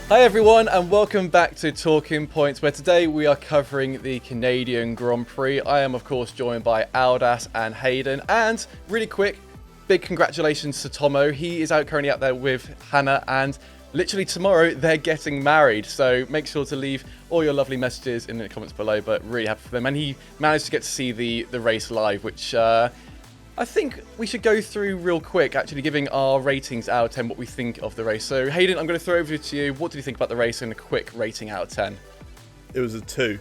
Hi everyone and welcome back to Talking Points, where today we are covering the Canadian Grand Prix. I am of course joined by Aldas and Hayden, and really quick, big congratulations to Tomo. He is currently out there with Hannah, and literally tomorrow they're getting married, so make sure to leave all your lovely messages in the comments below, but really happy for them. And he managed to get to see the race live, which I think we should go through real quick, actually giving our ratings out of 10, what we think of the race. So Hayden, I'm going to throw over to you. What did you think about the race and a quick rating out of 10? It was a 2.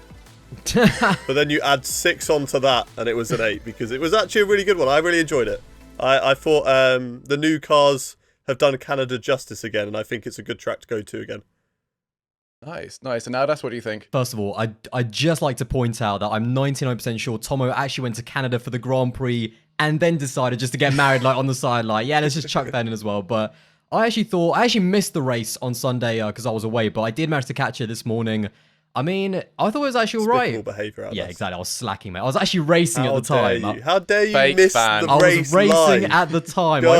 But then you add 6 onto that and it was an 8, because it was actually a really good one. I really enjoyed it. I thought the new cars have done Canada justice again, and I think it's a good track to go to again. Nice. And now that's what do you think? First of all, I'd just like to point out that I'm 99% sure Tomo actually went to Canada for the Grand Prix and then decided just to get married like on the side, like, yeah, let's just chuck that in as well. But I actually missed the race on Sunday because I was away, but I did manage to catch it this morning. I mean, I thought it was actually all right. Behavior, yeah, exactly. I was slacking, mate. I was actually racing at the time. How dare you Fake miss fan. the race I was racing live. at the time. I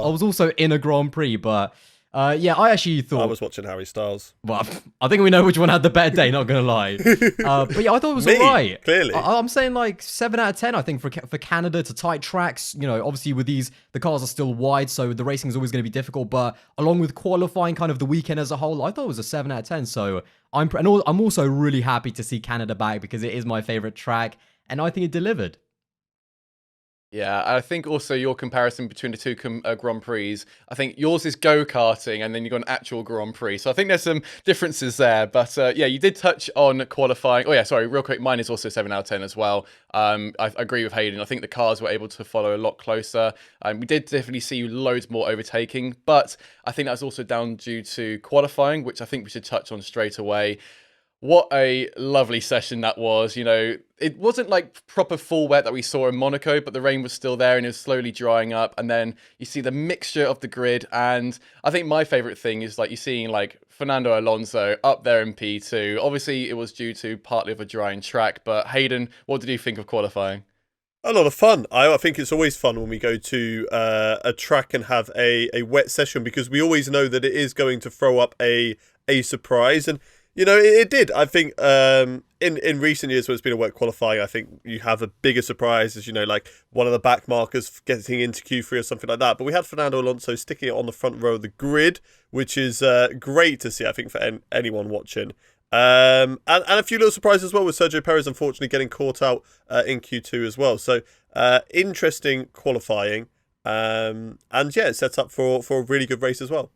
was also in a Grand Prix, but yeah, I actually thought... I was watching Harry Styles. Well, I think we know which one had the better day, not going to lie. But yeah, I thought it was all right. Clearly. I'm saying like 7 out of 10, I think, for Canada, to tight tracks. You know, obviously with these, the cars are still wide, so the racing is always going to be difficult. But along with qualifying kind of the weekend as a whole, I thought it was a 7 out of 10. So I'm also really happy to see Canada back because it is my favorite track, and I think it delivered. Yeah, I think also your comparison between the two Grand Prix, I think yours is go-karting and then you've got an actual Grand Prix. So I think there's some differences there. But yeah, you did touch on qualifying. Oh yeah, sorry, real quick, mine is also 7 out of 10 as well. I agree with Hayden. I think the cars were able to follow a lot closer. We did definitely see loads more overtaking, but I think that's also down due to qualifying, which I think we should touch on straight away. What a lovely session that was. You know, it wasn't like proper full wet that we saw in Monaco, but the rain was still there and it was slowly drying up. And then you see the mixture of the grid. And I think my favorite thing is like you're seeing like Fernando Alonso up there in P2. Obviously, it was due to partly of a drying track. But Hayden, what did you think of qualifying? A lot of fun. I think it's always fun when we go to a track and have a wet session, because we always know that it is going to throw up a surprise. And you know, it did. I think in recent years when it's been a wet qualifying, I think you have a bigger surprise, as you know, like one of the back markers getting into Q3 or something like that. But we had Fernando Alonso sticking it on the front row of the grid, which is great to see, I think, for anyone watching. And a few little surprises as well, with Sergio Perez unfortunately getting caught out in Q2 as well. So interesting qualifying. And yeah, it sets up for a really good race as well.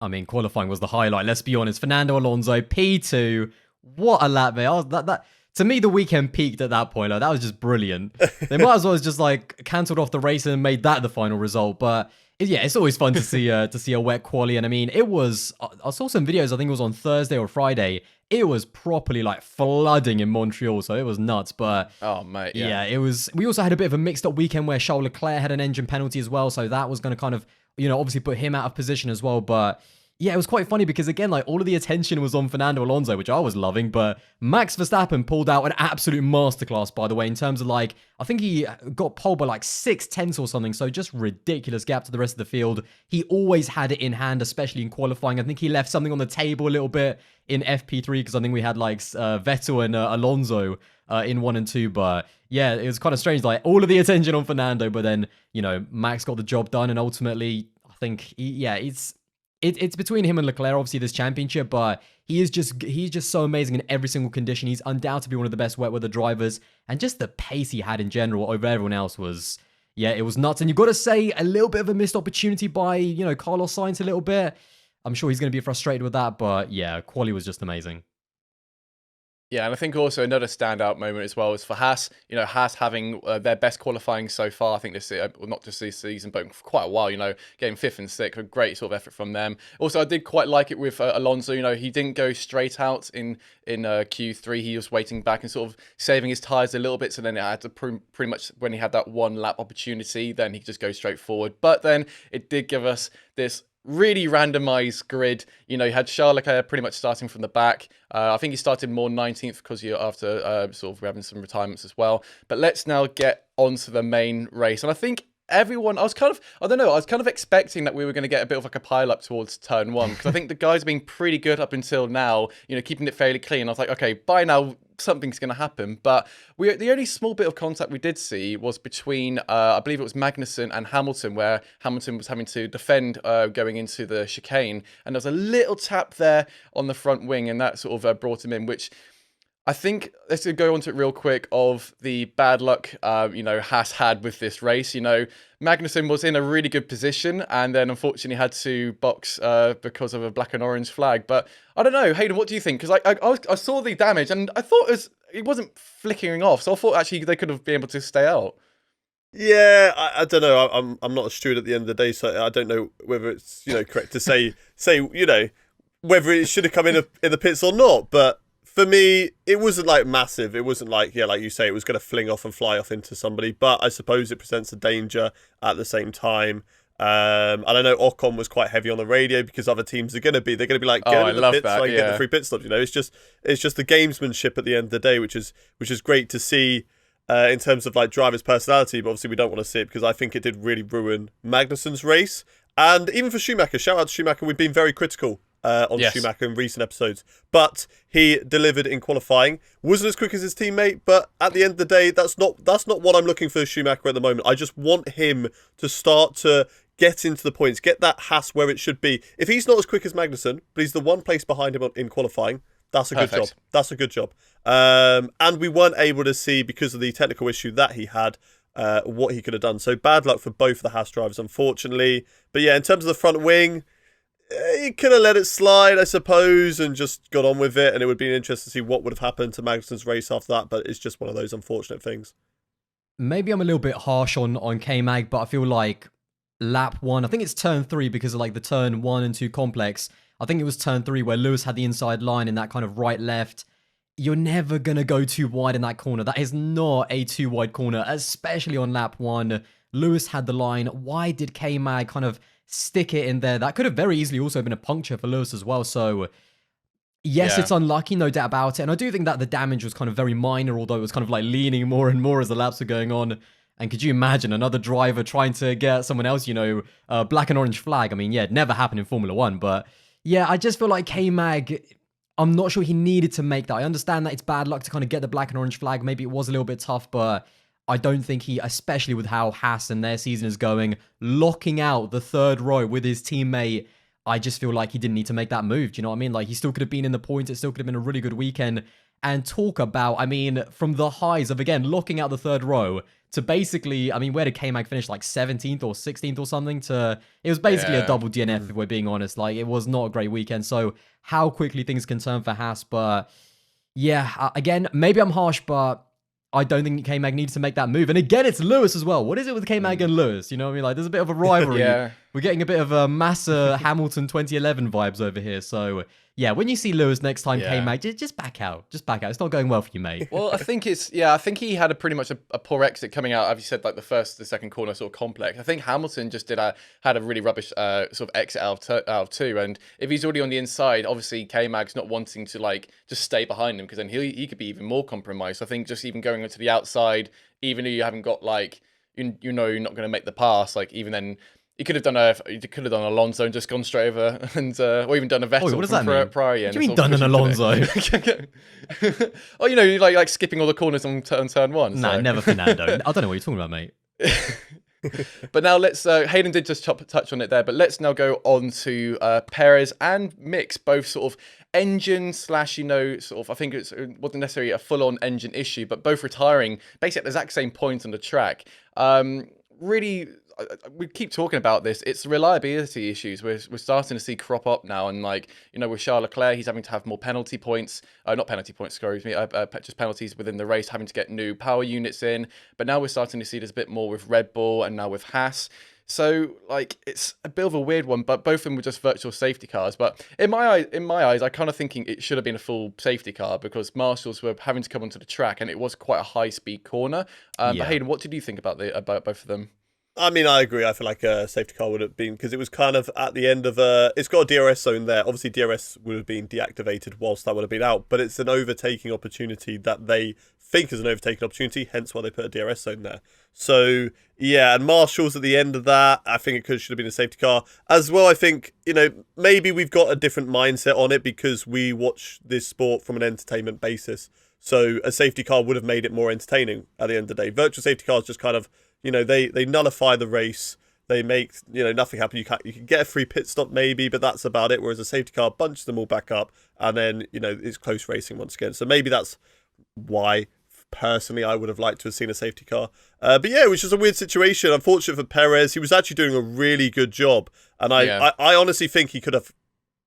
I mean, qualifying was the highlight. Let's be honest. Fernando Alonso, P2. What a lap, mate. That to me, the weekend peaked at that point. Like, that was just brilliant. They might as well have just like cancelled off the race and made that the final result. But yeah, it's always fun to see a wet quali. And I mean, it was. I saw some videos. I think it was on Thursday or Friday. It was properly like flooding in Montreal, so it was nuts. But oh mate, yeah, it was. We also had a bit of a mixed up weekend where Charles Leclerc had an engine penalty as well, so that was going to kind of, you know, obviously put him out of position as well. But yeah, it was quite funny because, again, like, all of the attention was on Fernando Alonso, which I was loving, but Max Verstappen pulled out an absolute masterclass, by the way, in terms of, like, I think he got pole by, like, 6/10 or something, so just ridiculous gap to the rest of the field. He always had it in hand, especially in qualifying. I think he left something on the table a little bit in FP3, because I think we had, like, Vettel and Alonso in 1 and 2, but yeah, it was kind of strange, like, all of the attention on Fernando, but then, you know, Max got the job done, and ultimately, I think, it's between him and Leclerc, obviously, this championship, but he's just so amazing in every single condition. He's undoubtedly one of the best wet weather drivers, and just the pace he had in general over everyone else was, yeah, it was nuts. And you've got to say, a little bit of a missed opportunity by, you know, Carlos Sainz a little bit. I'm sure he's going to be frustrated with that, but yeah, quali was just amazing. Yeah, and I think also another standout moment as well is for Haas. You know, Haas having their best qualifying so far, I think this well, not just this season, but for quite a while, you know, getting 5th and 6th, a great sort of effort from them. Also, I did quite like it with Alonso. You know, he didn't go straight out in Q3. He was waiting back and sort of saving his tyres a little bit. So then it had to pretty much, when he had that one lap opportunity, then he could just go straight forward. But then it did give us this really randomized grid. You know, you had Charles Leclerc pretty much starting from the back. I think he started more 19th because after sort of having some retirements as well. But let's now get onto the main race. And I think everyone, I was kind of, I don't know, I was kind of expecting that we were going to get a bit of like a pile up towards turn one, because I think the guys have been pretty good up until now, you know, keeping it fairly clean. I was like, okay, by now something's going to happen. But the only small bit of contact we did see was between, I believe it was Magnussen and Hamilton, where Hamilton was having to defend going into the chicane, and there was a little tap there on the front wing, and that sort of brought him in, which I think, let's go on to it real quick, of the bad luck, you know, Haas had with this race. You know, Magnussen was in a really good position and then unfortunately had to box because of a black and orange flag. But I don't know, Hayden, what do you think? Because I saw the damage and I thought it wasn't flickering off. So I thought actually they could have been able to stay out. Yeah, I don't know. I'm not a steward at the end of the day, so I don't know whether it's, you know, correct to say you know, whether it should have come in the pits or not. But for me, it wasn't like massive. It wasn't like, yeah, like you say, it was going to fling off and fly off into somebody. But I suppose it presents a danger at the same time. And I know Ocon was quite heavy on the radio because other teams they're going to be like, get in the pits so I can get the free pit stops. You know, it's just the gamesmanship at the end of the day, which is great to see in terms of like drivers' personality. But obviously we don't want to see it because I think it did really ruin Magnussen's race. And even for Schumacher, shout out to Schumacher, we've been very critical on Schumacher in recent episodes, but he delivered in qualifying. Wasn't as quick as his teammate, but at the end of the day, that's not what I'm looking for Schumacher at the moment. I just want him to start to get into the points, get that Haas where it should be. If he's not as quick as Magnussen, but he's the one place behind him in qualifying, that's a good job. That's a good job. And we weren't able to see, because of the technical issue that he had, what he could have done. So bad luck for both the Haas drivers, unfortunately. But yeah, in terms of the front wing, he could have let it slide, I suppose, and just got on with it. And it would be interesting to see what would have happened to Magnussen's race after that. But it's just one of those unfortunate things. Maybe I'm a little bit harsh on K-Mag, but I feel like lap 1, I think it's turn 3 because of like the turn 1 and 2 complex. I think it was turn 3 where Lewis had the inside line in that kind of right-left. You're never going to go too wide in that corner. That is not a too wide corner, especially on lap 1. Lewis had the line. Why did K-Mag kind of stick it in there? That could have very easily also been a puncture for Lewis as well. So yes, it's unlucky, no doubt about it. And I do think that the damage was kind of very minor, although it was kind of like leaning more and more as the laps were going on. And could you imagine another driver trying to get someone else, you know, black and orange flag? I mean, yeah, it never happened in Formula 1. But yeah, I just feel like K-Mag, I'm not sure he needed to make that. I understand that it's bad luck to kind of get the black and orange flag. Maybe it was a little bit tough, but I don't think he, especially with how Haas and their season is going, locking out the third row with his teammate, I just feel like he didn't need to make that move. Do you know what I mean? Like, he still could have been in the points. It still could have been a really good weekend. And talk about, I mean, from the highs of, again, locking out the third row to basically, I mean, where did K-Mag finish? Like 17th or 16th or something? To it was basically a double DNF, if we're being honest. Like, it was not a great weekend. So how quickly things can turn for Haas. But yeah, again, maybe I'm harsh, but I don't think K-Mag needs to make that move. And again, it's Lewis as well. What is it with K-Mag and Lewis? You know what I mean? Like, there's a bit of a rivalry. We're getting a bit of a Massa Hamilton 2011 vibes over here. So yeah, when you see Lewis next time, K-Mag, just back out. Just back out. It's not going well for you, mate. Well, I think I think he had pretty much a poor exit coming out, as you said, like the second corner sort of complex. I think Hamilton just had a really rubbish sort of exit out of two. And if he's already on the inside, obviously K-Mag's not wanting to like just stay behind him, because then he could be even more compromised. So I think just even going to the outside, even if you haven't got like, you know, you're not going to make the pass, like even then, he could have done Alonso and just gone straight over, and or even done a Vettel from prior year. What do you mean done an Alonso? Oh, you know, like skipping all the corners on turn 1. Nah, never Fernando. I don't know what you're talking about, mate. But now let's, Hayden did just touch on it there, but let's now go on to Perez and Mick, both sort of engine / you know, sort of, I think it wasn't necessarily a full-on engine issue, but both retiring basically at the exact same point on the track. Really, we keep talking about this. It's reliability issues. We're starting to see crop up now, and like, you know, with Charles Leclerc, he's having to have more penalty points. Not penalty points, excuse me. Just penalties within the race, having to get new power units in. But now we're starting to see this a bit more with Red Bull and now with Haas. So like, it's a bit of a weird one, but both of them were just virtual safety cars. But in my eyes, I kind of thinking it should have been a full safety car, because marshals were having to come onto the track, and it was quite a high speed corner. But Hayden, what did you think about both of them? I mean, I agree. I feel like a safety car would have been, because it was kind of at the end of it's got a DRS zone there. Obviously, DRS would have been deactivated whilst that would have been out, but it's an overtaking opportunity that they think is an overtaking opportunity, hence why they put a DRS zone there. So, yeah, and Marshall's at the end of that. I think should have been a safety car. As well, I think, maybe we've got a different mindset on it because we watch this sport from an entertainment basis. So a safety car would have made it more entertaining at the end of the day. Virtual safety cars just kind of, they nullify the race. They make, nothing happen. You can get a free pit stop maybe, but that's about it. Whereas a safety car bunches them all back up and then, it's close racing once again. So maybe that's why, personally, I would have liked to have seen a safety car. But yeah, it was just a weird situation. Unfortunate for Perez. He was actually doing a really good job. And I honestly think he could have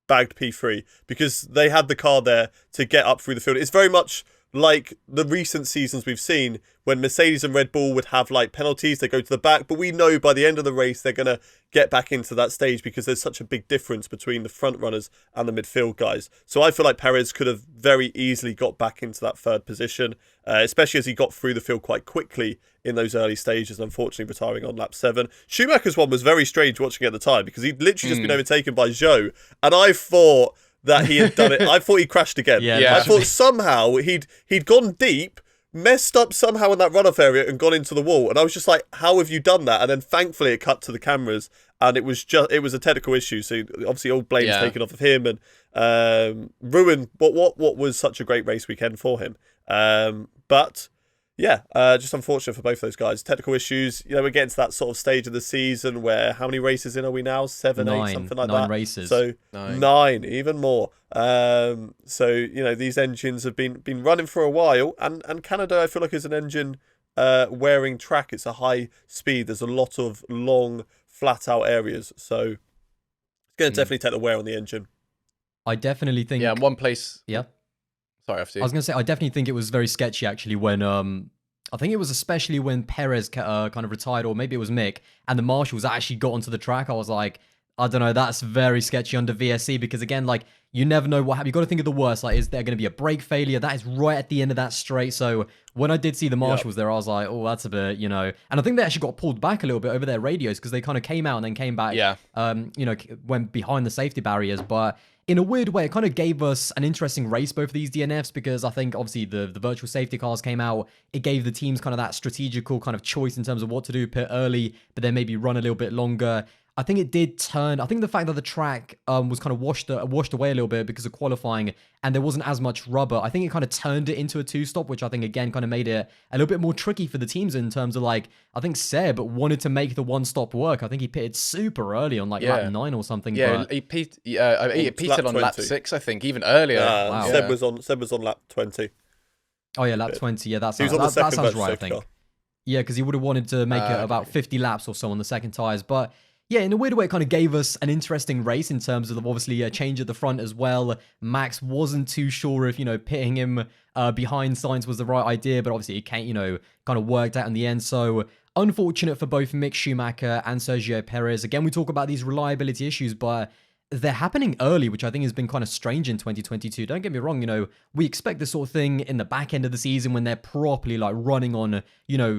bagged P3 because they had the car there to get up through the field. It's very much like the recent seasons we've seen when Mercedes and Red Bull would have like penalties, they go to the back, but we know by the end of the race they're going to get back into that stage because there's such a big difference between the front runners and the midfield guys. So I feel like Perez could have very easily got back into that third position, especially as he got through the field quite quickly in those early stages, unfortunately retiring on lap 7. Schumacher's one was very strange watching at the time because he'd literally just been overtaken by Zhou, and I thought that he had done it. I thought he crashed again. I thought somehow he'd gone deep, messed up somehow in that runoff area and gone into the wall. And I was just like, how have you done that? And then thankfully it cut to the cameras and it was a technical issue. So obviously all blame's taken off of him and ruined what was such a great race weekend for him. But yeah, just unfortunate for both those guys. Technical issues. We're getting to that sort of stage of the season where how many races in are we now? 7, 8, something like that. 9 races. So 9, even more. So these engines have been running for a while, and Canada I feel like is an engine wearing track. It's a high speed. There's a lot of long flat out areas, so it's going to definitely take the wear on the engine. I definitely think. Yeah, one place. Yeah. Sorry, after you. I was going to say, I definitely think it was very sketchy, actually, when, I think it was especially when Perez kind of retired, or maybe it was Mick, and the marshals actually got onto the track. I was like, I don't know, that's very sketchy under VSC, because again, like, you never know what happens. You got to think of the worst. Like, is there going to be a brake failure? That is right at the end of that straight. So when I did see the marshals there, I was like, oh, that's a bit, And I think they actually got pulled back a little bit over their radios because they kind of came out and then came back, went behind the safety barriers. But in a weird way, it kind of gave us an interesting race, both of these DNFs, because I think obviously the virtual safety cars came out. It gave the teams kind of that strategical kind of choice in terms of what to do, pit early, but then maybe run a little bit longer. I think it did turn. I think the fact that the track was kind of washed away a little bit because of qualifying and there wasn't as much rubber, I think it kind of turned it into a 2-stop, which I think, again, kind of made it a little bit more tricky for the teams in terms of, like, I think Seb wanted to make the 1-stop work. I think he pitted super early on, like, lap 9 or something. Yeah, but he pitted on lap 6, I think, even earlier. Wow. Seb was on lap 20. Oh, yeah, lap 20. Yeah, that sounds right, I think. Car. Yeah, because he would have wanted to make it about 50 laps or so on the second tyres. But yeah, in a weird way, it kind of gave us an interesting race in terms of obviously a change at the front as well. Max wasn't too sure if, pitting him behind Sainz was the right idea, but obviously it can't, kind of worked out in the end. So unfortunate for both Mick Schumacher and Sergio Perez. Again, we talk about these reliability issues, but they're happening early, which I think has been kind of strange in 2022. Don't get me wrong, we expect this sort of thing in the back end of the season when they're properly like running on,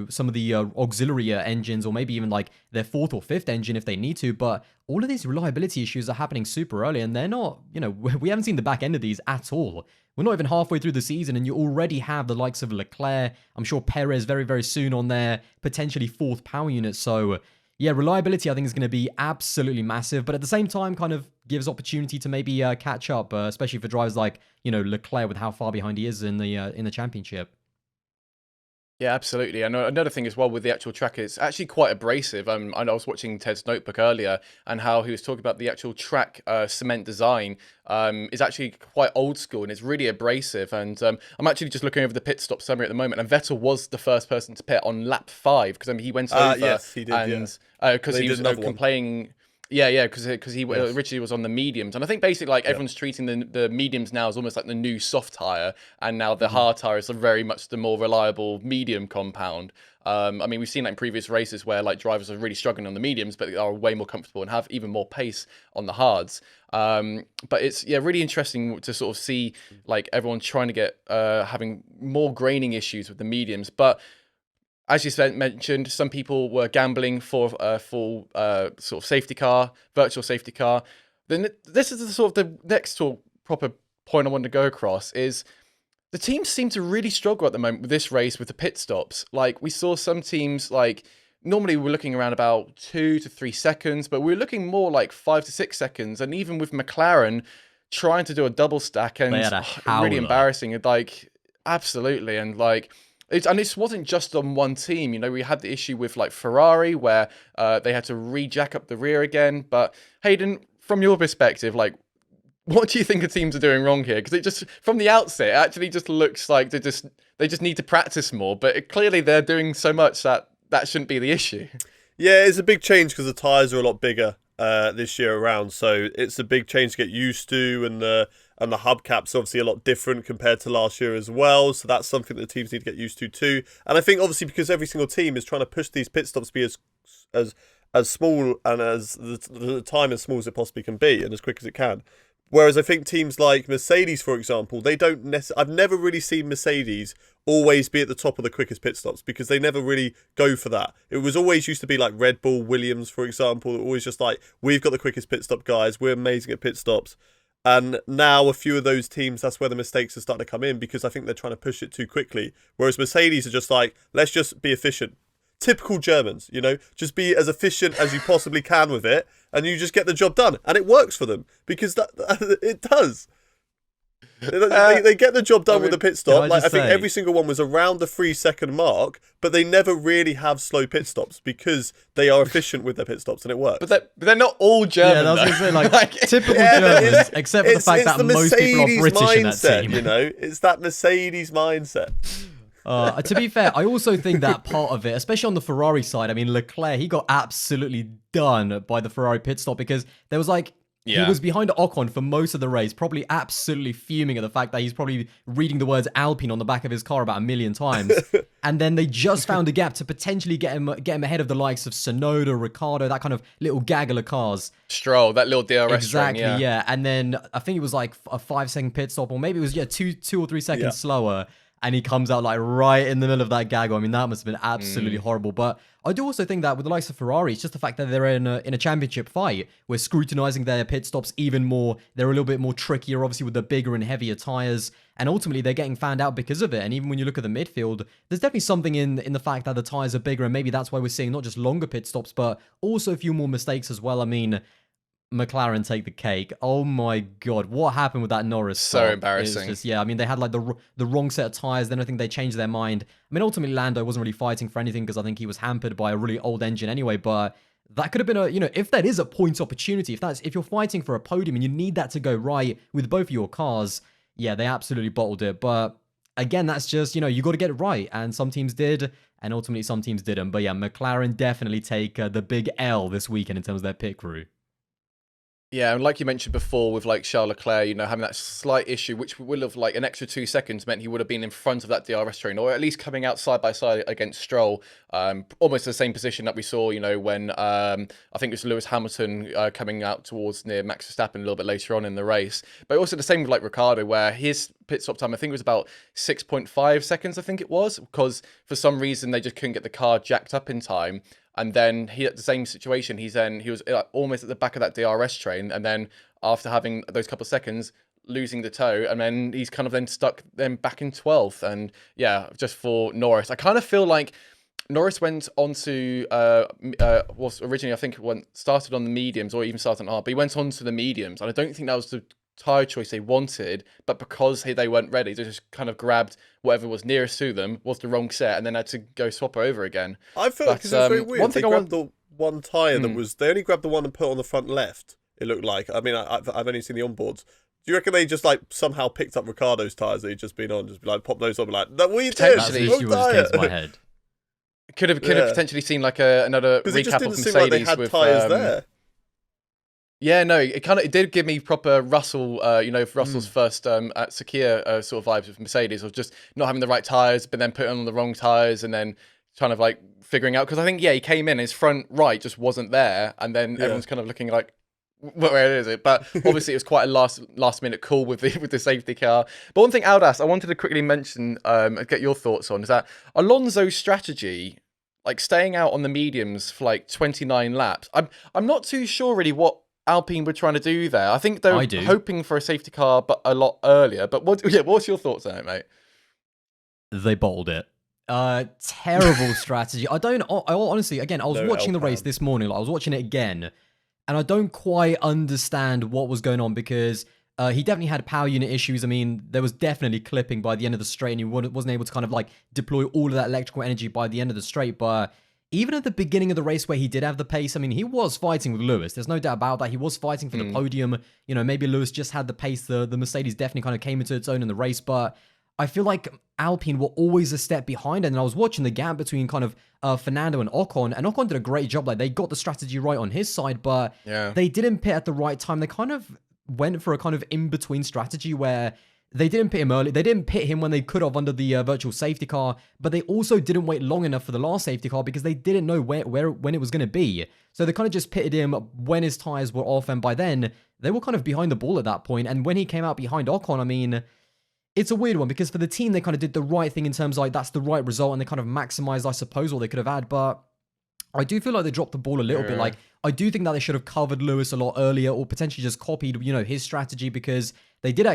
some of the auxiliary engines, or maybe even like their 4th or 5th engine if they need to. But all of these reliability issues are happening super early, and they're not, we haven't seen the back end of these at all. We're not even halfway through the season, and you already have the likes of Leclerc. I'm sure Perez very, very soon on their potentially 4th power unit. So yeah, reliability I think is going to be absolutely massive, but at the same time kind of gives opportunity to maybe catch up, especially for drivers like, Leclerc with how far behind he is in the championship. Yeah, absolutely. And another thing as well with the actual track, it's actually quite abrasive. I was watching Ted's notebook earlier and how he was talking about the actual track cement design is actually quite old school and it's really abrasive. And I'm actually just looking over the pit stop summary at the moment, and Vettel was the first person to pit on lap 5 because he went over. Yes, he did, and because he was complaining. Yeah, because he originally was on the mediums, and I think basically like everyone's treating the mediums now as almost like the new soft tire, and now the hard tires are very much the more reliable medium compound. I mean, we've seen that in previous races where like drivers are really struggling on the mediums, but they are way more comfortable and have even more pace on the hards. But it's really interesting to sort of see like everyone trying to get having more graining issues with the mediums, but as you mentioned, some people were gambling for a full sort of safety car, virtual safety car. Then this is the sort of the next sort of proper point I want to go across is the teams seem to really struggle at the moment with this race with the pit stops. Like we saw some teams like normally we're looking around about 2 to 3 seconds, but we're looking more like 5 to 6 seconds. And even with McLaren trying to do a double stack and really embarrassing, like absolutely. And like, this wasn't just on one team. You know, we had the issue with like Ferrari where they had to re-jack up the rear again. But Hayden, from your perspective, like, what do you think the teams are doing wrong here? Because it just, from the outset, it actually just looks like they just need to practice more. But clearly they're doing so much that shouldn't be the issue. Yeah, it's a big change because the tyres are a lot bigger this year around. So it's a big change to get used to, and the hubcap's obviously a lot different compared to last year as well. So that's something that teams need to get used to too. And I think obviously because every single team is trying to push these pit stops to be as small and as the time as small as it possibly can be and as quick as it can. Whereas I think teams like Mercedes, for example, they don't necessarily... I've never really seen Mercedes always be at the top of the quickest pit stops because they never really go for that. It was always used to be like Red Bull, Williams, for example, always just like, we've got the quickest pit stop guys, we're amazing at pit stops. And now a few of those teams, that's where the mistakes are starting to come in because I think they're trying to push it too quickly. Whereas Mercedes are just like, let's just be efficient. Typical Germans, you know, just be as efficient as you possibly can with it, and you just get the job done, and it works for them because it does. They get the job done with the pit stop. I think every single one was around the 3-second mark, but they never really have slow pit stops because they are efficient with their pit stops, and it works. But they're not all German. Yeah, I was going to say, like typical Germans, except for the fact that most people are British in that team. You know, it's that Mercedes mindset. To be fair, I also think that part of it, especially on the Ferrari side, I mean, Leclerc, he got absolutely done by the Ferrari pit stop because there was like, he was behind Ocon for most of the race, probably absolutely fuming at the fact that he's probably reading the words Alpine on the back of his car about 1 million times. And then they just found a gap to potentially get him ahead of the likes of Tsunoda, Ricciardo, that kind of little gaggle of cars. Stroll, that little DRS exactly, string, yeah. And then I think it was like a 5-second pit stop, or maybe it was, 2 or 3 seconds slower. And he comes out like right in the middle of that gaggle. I mean, that must have been absolutely horrible. But I do also think that with the likes of Ferrari, it's just the fact that they're in a championship fight. We're scrutinizing their pit stops even more. They're a little bit more trickier, obviously, with the bigger and heavier tires. And ultimately, they're getting found out because of it. And even when you look at the midfield, there's definitely something in the fact that the tires are bigger. And maybe that's why we're seeing not just longer pit stops, but also a few more mistakes as well. I mean, McLaren take the cake. Oh my god, what happened with that Norris stop? So embarrassing. Just, I mean, they had like the wrong set of tires. Then I think they changed their mind. I mean, ultimately Lando wasn't really fighting for anything because I think he was hampered by a really old engine anyway. But that could have been if that is a points opportunity, if you're fighting for a podium and you need that to go right with both of your cars, yeah, they absolutely bottled it. But again, that's just you got to get it right, and some teams did, and ultimately some teams didn't. But yeah, McLaren definitely take the big L this weekend in terms of their pit crew. Yeah, and like you mentioned before with like Charles Leclerc, having that slight issue, which would have like an extra 2 seconds meant he would have been in front of that DRS train, or at least coming out side by side against Stroll, almost the same position that we saw, when I think it was Lewis Hamilton coming out towards near Max Verstappen a little bit later on in the race. But also the same with like Ricciardo, where his pit stop time, I think it was about 6.5 seconds, I think it was, because for some reason they just couldn't get the car jacked up in time. And then he had the same situation. He was almost at the back of that DRS train, and then after having those couple of seconds, losing the toe, and then he's kind of then stuck back in 12th. And yeah, just for Norris, I kind of feel like Norris went on to was originally I think started on the mediums or even started on hard, but he went on to the mediums, and I don't think that was the tyre choice they wanted, but because they weren't ready, they just kind of grabbed whatever was nearest to them, was the wrong set, and then had to go swap over again. I feel like it's very weird. They grabbed the one tyre that was, they only grabbed the one and put on the front left, it looked like. I mean, I've only seen the onboards. Do you reckon they just like somehow picked up Ricciardo's tyres that he'd just been on, just be like pop those on, like, that we did. That's the issue with my head. Could have potentially seen like another recap of Mercedes like they had with tyres there. Yeah, no, it did give me proper Russell, Russell's first at Sakir sort of vibes with Mercedes, of just not having the right tyres, but then putting on the wrong tyres and then kind of like figuring out, because I think, he came in, his front right just wasn't there, and then everyone's kind of looking like, where is it? But obviously, it was quite a last minute call with the safety car. But one thing, Aldas, I wanted to quickly mention, and get your thoughts on, is that Alonso's strategy, like staying out on the mediums for like 29 laps. I'm not too sure really what Alpine were trying to do there. I think they were hoping for a safety car, but a lot earlier. But what's your thoughts on it, mate? They bottled it. Terrible strategy. I honestly, again, I was watching the race this morning. Like, I was watching it again, and I don't quite understand what was going on because he definitely had power unit issues. I mean, there was definitely clipping by the end of the straight, and he wasn't able to kind of like deploy all of that electrical energy by the end of the straight. But even at the beginning of the race where he did have the pace, I mean, he was fighting with Lewis. There's no doubt about that. He was fighting for the podium. You know, maybe Lewis just had the pace. The Mercedes definitely kind of came into its own in the race, but I feel like Alpine were always a step behind, and I was watching the gap between kind of Fernando and Ocon did a great job. Like, they got the strategy right on his side, but they didn't pit at the right time. They kind of went for a kind of in-between strategy where they didn't pit him early. They didn't pit him when they could have under the virtual safety car, but they also didn't wait long enough for the last safety car because they didn't know when it was going to be. So they kind of just pitted him when his tires were off, and by then, they were kind of behind the ball at that point. And when he came out behind Ocon, I mean, it's a weird one because for the team, they kind of did the right thing in terms of like that's the right result and they kind of maximized, I suppose, what they could have had. But I do feel like they dropped the ball a little bit. Like, I do think that they should have covered Lewis a lot earlier or potentially just copied, you know, his strategy because they did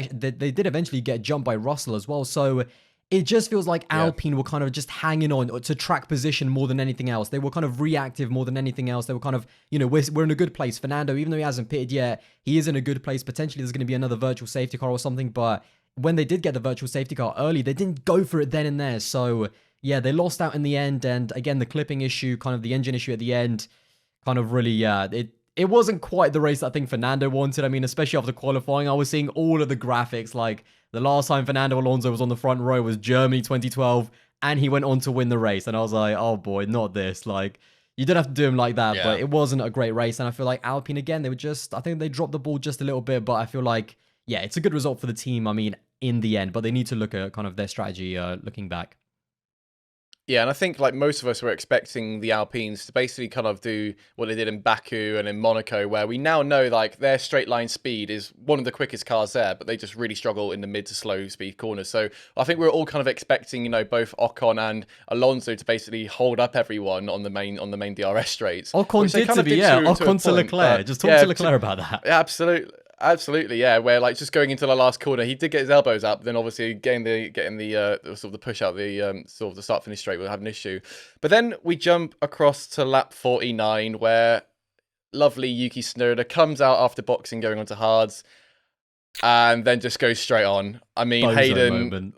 eventually get jumped by Russell as well. So it just feels like Alpine were kind of just hanging on to track position more than anything else. They were kind of reactive more than anything else. They were kind of, you know, we're in a good place. Fernando, even though he hasn't pitted yet, he is in a good place. Potentially there's going to be another virtual safety car or something, but when they did get the virtual safety car early, they didn't go for it then and there. So yeah, they lost out in the end. And again, the clipping issue, kind of the engine issue at the end, kind of really, it wasn't quite the race that I think Fernando wanted. I mean, especially after qualifying, I was seeing all of the graphics. Like, the last time Fernando Alonso was on the front row was Germany 2012, and he went on to win the race. And I was like, oh boy, not this. Like, you don't have to do him like that, but it wasn't a great race. And I feel like Alpine, again, I think they dropped the ball just a little bit, but I feel like, yeah, it's a good result for the team. I mean, in the end, but they need to look at kind of their strategy looking back. Yeah, and I think like most of us were expecting the Alpines to basically kind of do what they did in Baku and in Monaco, where we now know like their straight line speed is one of the quickest cars there, but they just really struggle in the mid to slow speed corners. So I think we're all kind of expecting, you know, both Ocon and Alonso to basically hold up everyone on the main DRS straights. Ocon did to be, Ocon to Leclerc. Just talk to Leclerc about that. Yeah, absolutely, yeah. Where like just going into the last corner, he did get his elbows up. Then obviously getting the sort of the push out the sort of the start finish straight will have an issue. But then we jump across to lap 49, where lovely Yuki Tsunoda comes out after boxing, going onto hards, and then just goes straight on. I mean, Bozo Hayden, moment.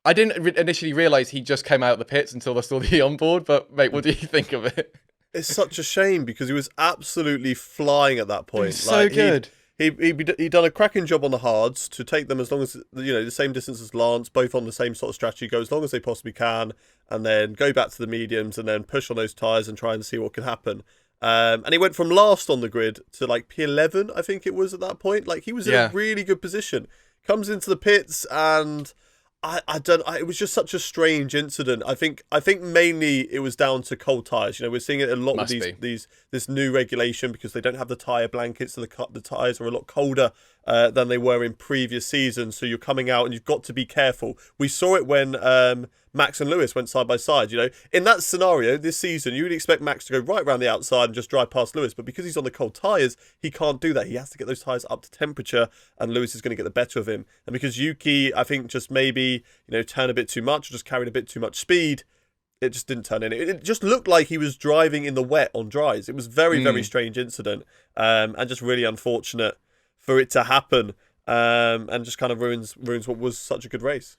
I didn't initially realize he just came out of the pits until I saw the onboard. But mate, what do you think of it? It's such a shame because he was absolutely flying at that point. So good. He'd done a cracking job on the hards to take them as long as, you know, the same distance as Lance, both on the same sort of strategy, go as long as they possibly can, and then go back to the mediums and then push on those tyres and try and see what can happen. And he went from last on the grid to like P11, I think it was at that point. Like, he was in a really good position. Comes into the pits and it was just such a strange incident. I think mainly it was down to cold tyres. You know, we're seeing it a lot with this new regulation because they don't have the tyre blankets, so the tyres are a lot colder than they were in previous seasons. So you're coming out and you've got to be careful. We saw it when Max and Lewis went side by side. You know, in that scenario this season, you would expect Max to go right around the outside and just drive past Lewis, but because he's on the cold tyres, he can't do that. He has to get those tyres up to temperature, and Lewis is going to get the better of him. And because Yuki, I think, just maybe, you know, turned a bit too much or just carried a bit too much speed, it just didn't turn in. It just looked like he was driving in the wet on dries. It was very, very strange incident, and just really unfortunate for it to happen, and just kind of ruins what was such a good race.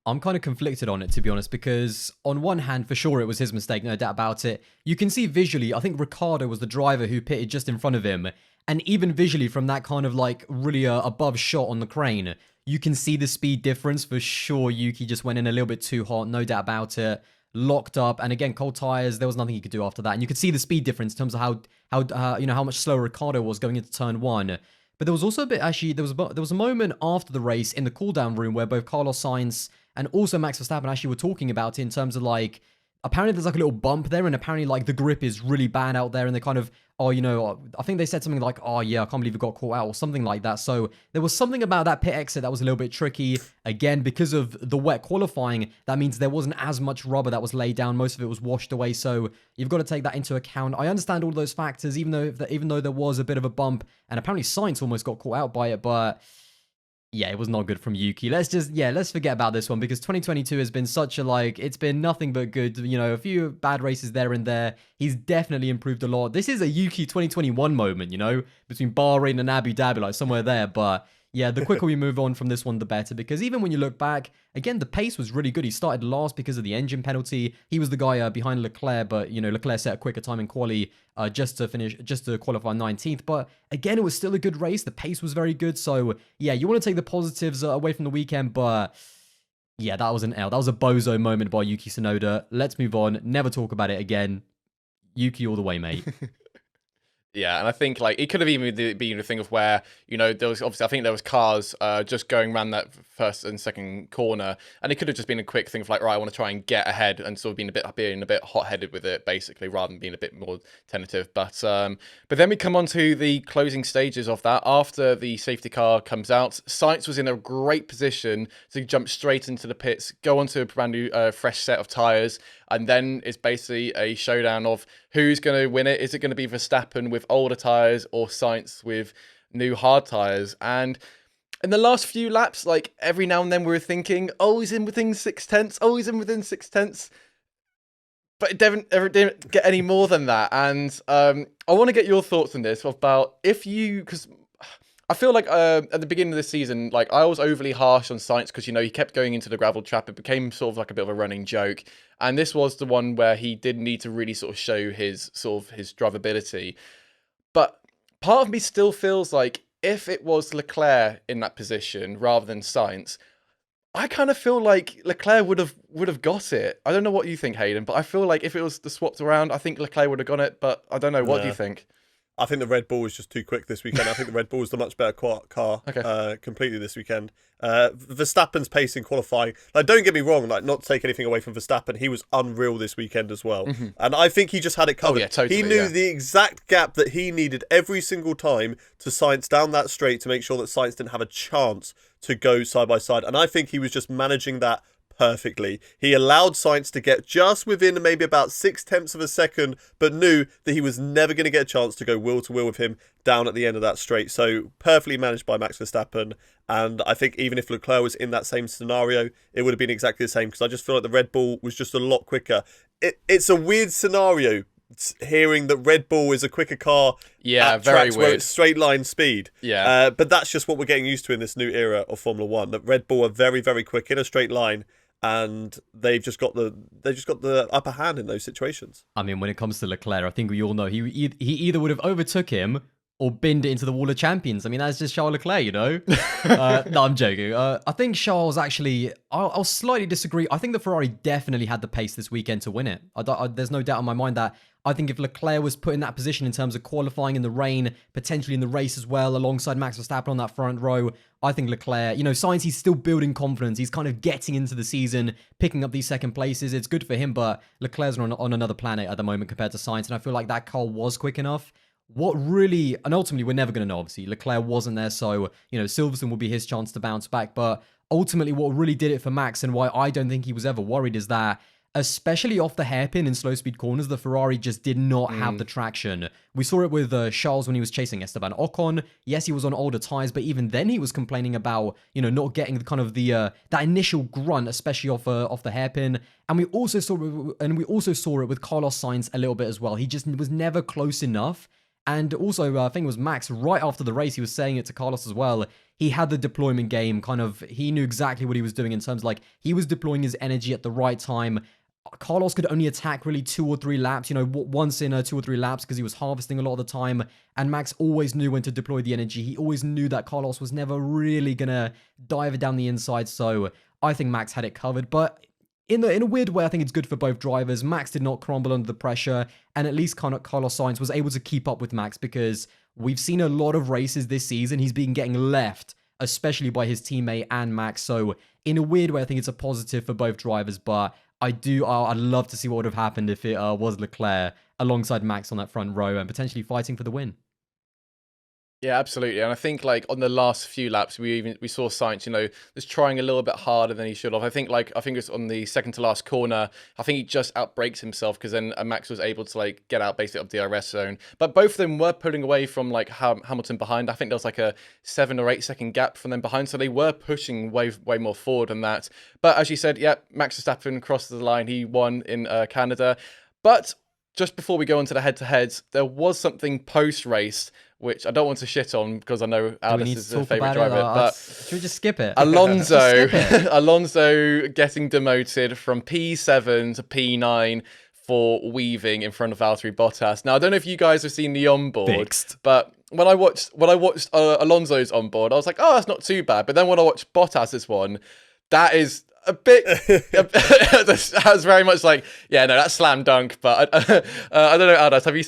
I'm kind of conflicted on it, to be honest, because on one hand, for sure, it was his mistake, no doubt about it. You can see visually, I think Ricciardo was the driver who pitted just in front of him. And even visually from that kind of like really above shot on the crane, you can see the speed difference for sure. Yuki just went in a little bit too hot, no doubt about it. Locked up. And again, cold tires, there was nothing he could do after that. And you could see the speed difference in terms of how much slower Ricciardo was going into turn one. But there was also a bit, actually, there was a moment after the race in the cool-down room where both Carlos Sainz and also Max Verstappen actually were talking about it in terms of like, apparently there's like a little bump there, and apparently like the grip is really bad out there, and they kind of oh, I think they said something like, oh yeah, I can't believe it got caught out or something like that. So there was something about that pit exit that was a little bit tricky. Again, because of the wet qualifying, that means there wasn't as much rubber that was laid down. Most of it was washed away. So you've got to take that into account. I understand all those factors, even though there was a bit of a bump, and apparently Sainz almost got caught out by it, but yeah, it was not good from Yuki. Let's forget about this one, because 2022 has been such a, it's been nothing but good. A few bad races there and there. He's definitely improved a lot. This is a Yuki 2021 moment, between Bahrain and Abu Dhabi, somewhere there. But yeah, the quicker we move on from this one, the better, because even when you look back, again, the pace was really good. He started last because of the engine penalty. He was the guy behind Leclerc, but, Leclerc set a quicker time in quali just to qualify 19th. But again, it was still a good race. The pace was very good. So yeah, you want to take the positives away from the weekend, but yeah, that was an L. That was a bozo moment by Yuki Tsunoda. Let's move on. Never talk about it again. Yuki all the way, mate. Yeah, and I think it could have even been a thing of where, there was obviously, I think there was cars just going around that first and second corner, and it could have just been a quick thing of right, I want to try and get ahead, and sort of being a bit hot-headed with it, basically, rather than being a bit more tentative. But then we come on to the closing stages of that. After the safety car comes out, Sainz was in a great position to jump straight into the pits, go onto a brand new fresh set of tyres, and then it's basically a showdown of who's going to win it. Is it going to be Verstappen with older tyres or Sainz with new hard tyres? And in the last few laps, every now and then we were thinking, oh, he's in within 0.6. Oh, he's in within 0.6. But it didn't get any more than that. And I want to get your thoughts on this about because I feel like at the beginning of the season, I was overly harsh on Sainz because, he kept going into the gravel trap. It became sort of a bit of a running joke. And this was the one where he did need to really sort of show his drivability. But part of me still feels like if it was Leclerc in that position rather than Sainz, I kind of feel like Leclerc would have got it. I don't know what you think, Hayden, but I feel like if it was the swapped around, I think Leclerc would have got it. But I don't know. What do you think? I think the Red Bull was just too quick this weekend. I think the Red Bull was the much better car completely this weekend. Verstappen's pace in qualifying, don't get me wrong, not to take anything away from Verstappen, he was unreal this weekend as well. Mm-hmm. And I think he just had it covered. Oh, yeah, totally, he knew the exact gap that he needed every single time to Sainz down that straight to make sure that Sainz didn't have a chance to go side by side. And I think he was just managing that perfectly. He allowed Sainz to get just within maybe about 0.6 of a second, but knew that he was never going to get a chance to go wheel to wheel with him down at the end of that straight. So perfectly managed by Max Verstappen. And I think even if Leclerc was in that same scenario, it would have been exactly the same, because I just feel like the Red Bull was just a lot quicker. It's a weird scenario hearing that Red Bull is a quicker car at very tracks weird. where it's straight line speed. Yeah. But that's just what we're getting used to in this new era of Formula One, that Red Bull are very, very quick in a straight line. And they've just got the upper hand in those situations. I mean, when it comes to Leclerc, I think we all know he either would have overtook him or binned it into the wall of champions. I mean, that's just Charles Leclerc, No, I'm joking. I think Charles actually, I'll slightly disagree. I think the Ferrari definitely had the pace this weekend to win it. There's no doubt in my mind that I think if Leclerc was put in that position in terms of qualifying in the rain, potentially in the race as well, alongside Max Verstappen on that front row, I think Leclerc, Sainz, he's still building confidence. He's kind of getting into the season, picking up these second places. It's good for him, but Leclerc's on another planet at the moment compared to Sainz, and I feel like that car was quick enough. What really, and ultimately we're never going to know, obviously. Leclerc wasn't there, so, Silverstone will be his chance to bounce back, but ultimately what really did it for Max and why I don't think he was ever worried is that, especially off the hairpin in slow speed corners, the Ferrari just did not have the traction. We saw it with Charles when he was chasing Esteban Ocon. Yes, he was on older tyres, but even then he was complaining about, not getting that initial grunt, especially off the hairpin. And we also saw it with Carlos Sainz a little bit as well. He just was never close enough. And also, I think it was Max, right after the race, he was saying it to Carlos as well. He had the deployment game, he knew exactly what he was doing in terms of, he was deploying his energy at the right time. Carlos could only attack really 2 or 3 laps, once in 2 or 3 laps because he was harvesting a lot of the time. And Max always knew when to deploy the energy. He always knew that Carlos was never really going to dive it down the inside. So I think Max had it covered. But in a weird way, I think it's good for both drivers. Max did not crumble under the pressure. And at least Carlos Sainz was able to keep up with Max, because we've seen a lot of races this season. He's been getting left, especially by his teammate and Max. So in a weird way, I think it's a positive for both drivers. But I'd love to see what would have happened if it was Leclerc alongside Max on that front row and potentially fighting for the win. Yeah, absolutely. And I think like on the last few laps, we saw Sainz, was trying a little bit harder than he should have. I think it's on the second to last corner. I think he just outbrakes himself because then Max was able to like get out basically of the DRS zone. But both of them were pulling away from like Hamilton behind. I think there was like a 7 or 8 second gap from them behind, so they were pushing way more forward than that. But as you said, yeah, Max Verstappen crossed the line. He won in Canada. But just before we go on to the head-to-heads, there was something post-race which I don't want to shit on because I know Alice is a favourite driver. But should we just skip it? Alonso getting demoted from P7 to P9 for weaving in front of Valtteri Bottas. Now I don't know if you guys have seen the onboard, but when I watched Alonso's onboard, I was like, oh, that's not too bad. But then when I watched Bottas's one, that is a bit. I was very much like, yeah, no, that's slam dunk. But I don't know, Adas, have you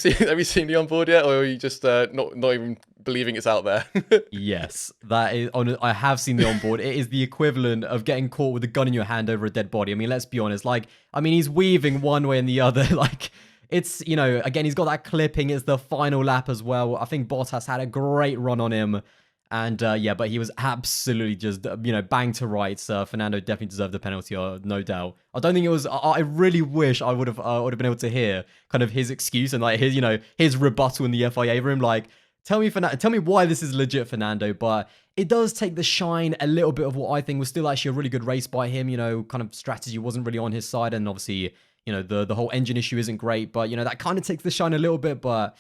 seen the onboard yet, or are you just not even believing it's out there? Yes, that is. I have seen the onboard. It is the equivalent of getting caught with a gun in your hand over a dead body. I mean, let's be honest. He's weaving one way and the other. It's, again, he's got that clipping. It's the final lap as well. I think Bottas had a great run on him. And but he was absolutely just, bang to rights. Fernando definitely deserved the penalty, no doubt. I don't think it was. I really wish I would have been able to hear kind of his excuse and like his rebuttal in the FIA room. Like, tell me why this is legit, Fernando. But it does take the shine a little bit of what I think was still actually a really good race by him. Kind of strategy wasn't really on his side, and obviously, the whole engine issue isn't great. But that kind of takes the shine a little bit, but.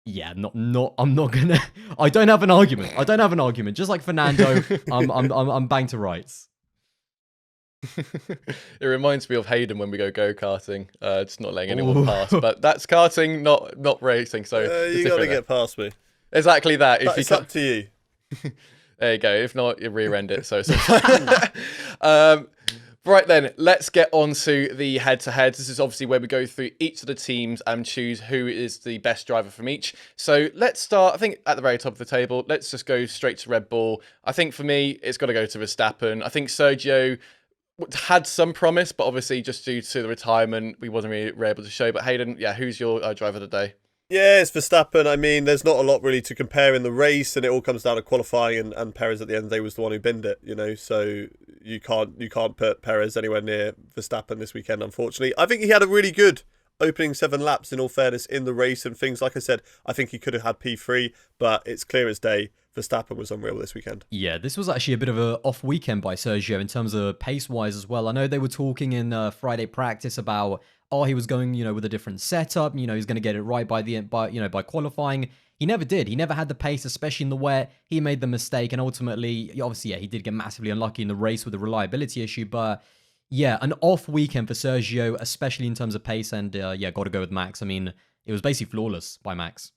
Yeah, I'm not gonna. I don't have an argument. Just like Fernando, I'm bang to rights. It reminds me of Hayden when we go karting. Just not letting anyone pass, but that's karting, not racing. So you gotta get past me. Exactly that. It's up to you. There you go. If not, you rear end it. So. Right then, let's get on to the head-to-heads. This is obviously where we go through each of the teams and choose who is the best driver from each. So let's start, I think, at the very top of the table. Let's just go straight to Red Bull. I think for me, it's got to go to Verstappen. I think Sergio had some promise, but obviously just due to the retirement, we wasn't really able to show. But Hayden, yeah, who's your driver today? Yeah, it's Verstappen. I mean, there's not a lot really to compare in the race, and it all comes down to qualifying, and Perez at the end of the day was the one who binned it, so you can't put Perez anywhere near Verstappen this weekend, unfortunately. I think he had a really good opening 7 laps, in all fairness, in the race and things. Like I said, I think he could have had P3, but it's clear as day, Verstappen was unreal this weekend. Yeah, this was actually a bit of an off weekend by Sergio in terms of pace-wise as well. I know they were talking in Friday practice about he was going, with a different setup. He's going to get it right by the end, by qualifying. He never did. He never had the pace, especially in the wet. He made the mistake, and ultimately, obviously, he did get massively unlucky in the race with the reliability issue. But yeah, an off weekend for Sergio, especially in terms of pace. And got to go with Max. I mean, it was basically flawless by Max.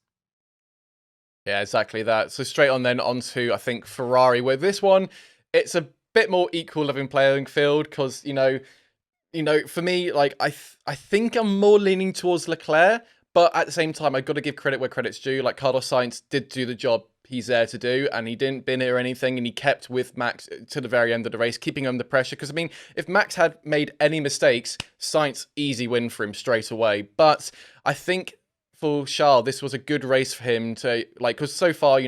Yeah, exactly that. So straight on then onto, I think, Ferrari. With this one, it's a bit more equal living playing field because, for me, I think I'm more leaning towards Leclerc, but at the same time, I've got to give credit where credit's due. Like, Carlos Sainz did do the job he's there to do, and he didn't bin it or anything, and he kept with Max to the very end of the race, keeping under pressure. Because, I mean, if Max had made any mistakes, Sainz, easy win for him straight away. But I think for Charles, this was a good race for him to, because so far,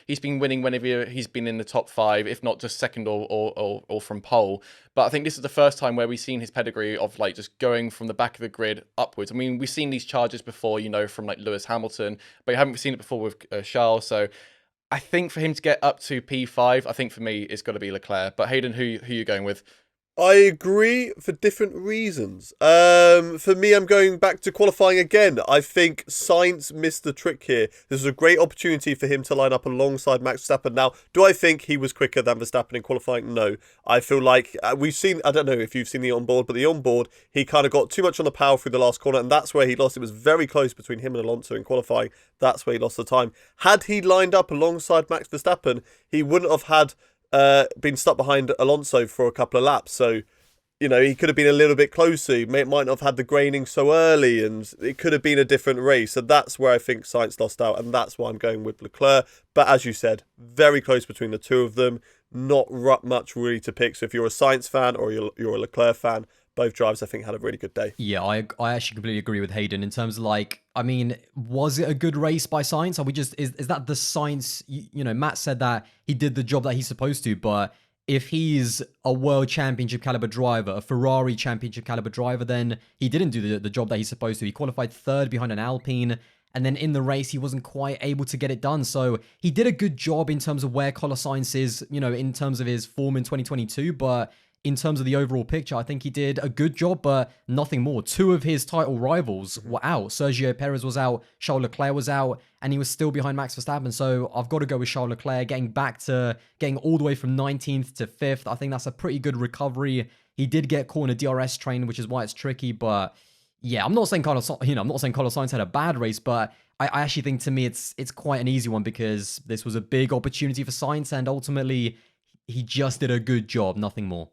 he's been winning whenever he's been in the top 5, if not just second or from pole. But I think this is the first time where we've seen his pedigree of just going from the back of the grid upwards. I mean, we've seen these charges before, from Lewis Hamilton, but we haven't seen it before with Charles. So I think for him to get up to P5, I think for me, it's got to be Leclerc. But Hayden, who are you going with? I agree for different reasons. For me, I'm going back to qualifying again. I think Sainz missed the trick here. This was a great opportunity for him to line up alongside Max Verstappen. Now, do I think he was quicker than Verstappen in qualifying? No. I feel like we've seen, I don't know if you've seen the onboard, but the onboard, he kind of got too much on the power through the last corner, and that's where he lost. It was very close between him and Alonso in qualifying. That's where he lost the time. Had he lined up alongside Max Verstappen, he wouldn't have had been stuck behind Alonso for a couple of laps. So, he could have been a little bit closer. He might not have had the graining so early, and it could have been a different race. So that's where I think Sainz lost out, and that's why I'm going with Leclerc. But as you said, very close between the two of them. Not much really to pick. So if you're a Sainz fan or you're a Leclerc fan, both drivers, I think, had a really good day. Yeah, I actually completely agree with Hayden in terms of like, I mean, was it a good race by Sainz? Are we just, is that the Sainz, you know, Matt said that he did the job that he's supposed to, but if he's a world championship caliber driver, a Ferrari championship caliber driver, then he didn't do the job that he's supposed to. He qualified third behind an Alpine, and then in the race, he wasn't quite able to get it done. So he did a good job in terms of where Carlos Sainz is, you know, in terms of his form in 2022, but in terms of the overall picture, I think he did a good job, but nothing more. Two of his title rivals were out. Sergio Perez was out, Charles Leclerc was out, and he was still behind Max Verstappen. So I've got to go with Charles Leclerc, getting all the way from 19th to 5th. I think that's a pretty good recovery. He did get caught in a DRS train, which is why it's tricky, but yeah, I'm not saying Carlos Sainz had a bad race, but I actually think to me it's quite an easy one because this was a big opportunity for Sainz, and ultimately he just did a good job, nothing more.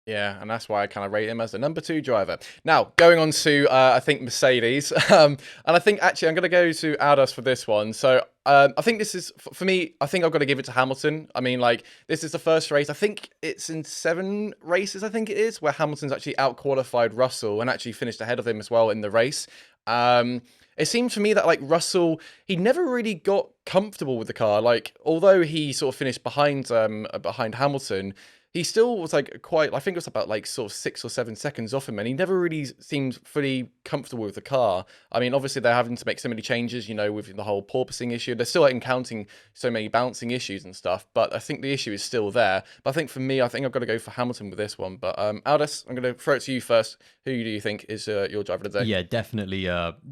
Yeah, and that's why I kind of rate him as the number 2 driver. Now, going on to, I think, Mercedes. And I think, actually, I'm going to go to Aldas for this one. So, I think this is, for me, I think I've got to give it to Hamilton. I mean, like, this is the first race. I think it's in 7 races, I think it is, where Hamilton's actually out-qualified Russell and actually finished ahead of him as well in the race. It seemed to me that, like, Russell, he never really got comfortable with the car. Like, although he sort of finished behind Hamilton, he still was like quite, I think it was about like sort of 6 or 7 seconds off him, and he never really seemed fully comfortable with the car. I mean, obviously they're having to make so many changes, you know, with the whole porpoising issue. They're still encountering so many bouncing issues and stuff, but I think the issue is still there. But I think for me, I think I've got to go for Hamilton with this one. But Aldous, I'm going to throw it to you first. Who do you think is your driver of the day? Yeah, definitely.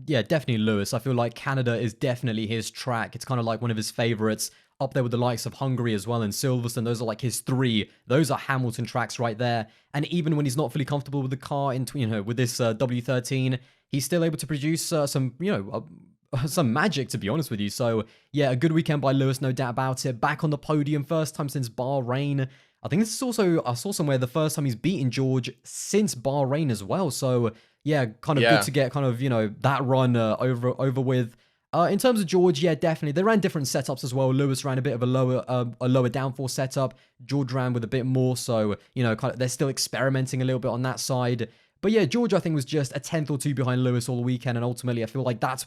Definitely Lewis. I feel like Canada is definitely his track. It's kind of like one of his favorites. Up there with the likes of Hungary as well and Silverstone. Those are like his 3. Those are Hamilton tracks right there. And even when he's not fully comfortable with the car, with this W13, he's still able to produce some magic, to be honest with you. So yeah, a good weekend by Lewis, no doubt about it. Back on the podium, first time since Bahrain. I think this is also, I saw somewhere, the first time he's beaten George since Bahrain as well. So yeah, kind of good to get kind of, that run over with. In terms of George, yeah, definitely. They ran different setups as well. Lewis ran a bit of a lower downforce setup. George ran with a bit more, so, kind of, they're still experimenting a little bit on that side. But yeah, George, I think, was just a 10th or 2 behind Lewis all weekend, and ultimately, I feel like that's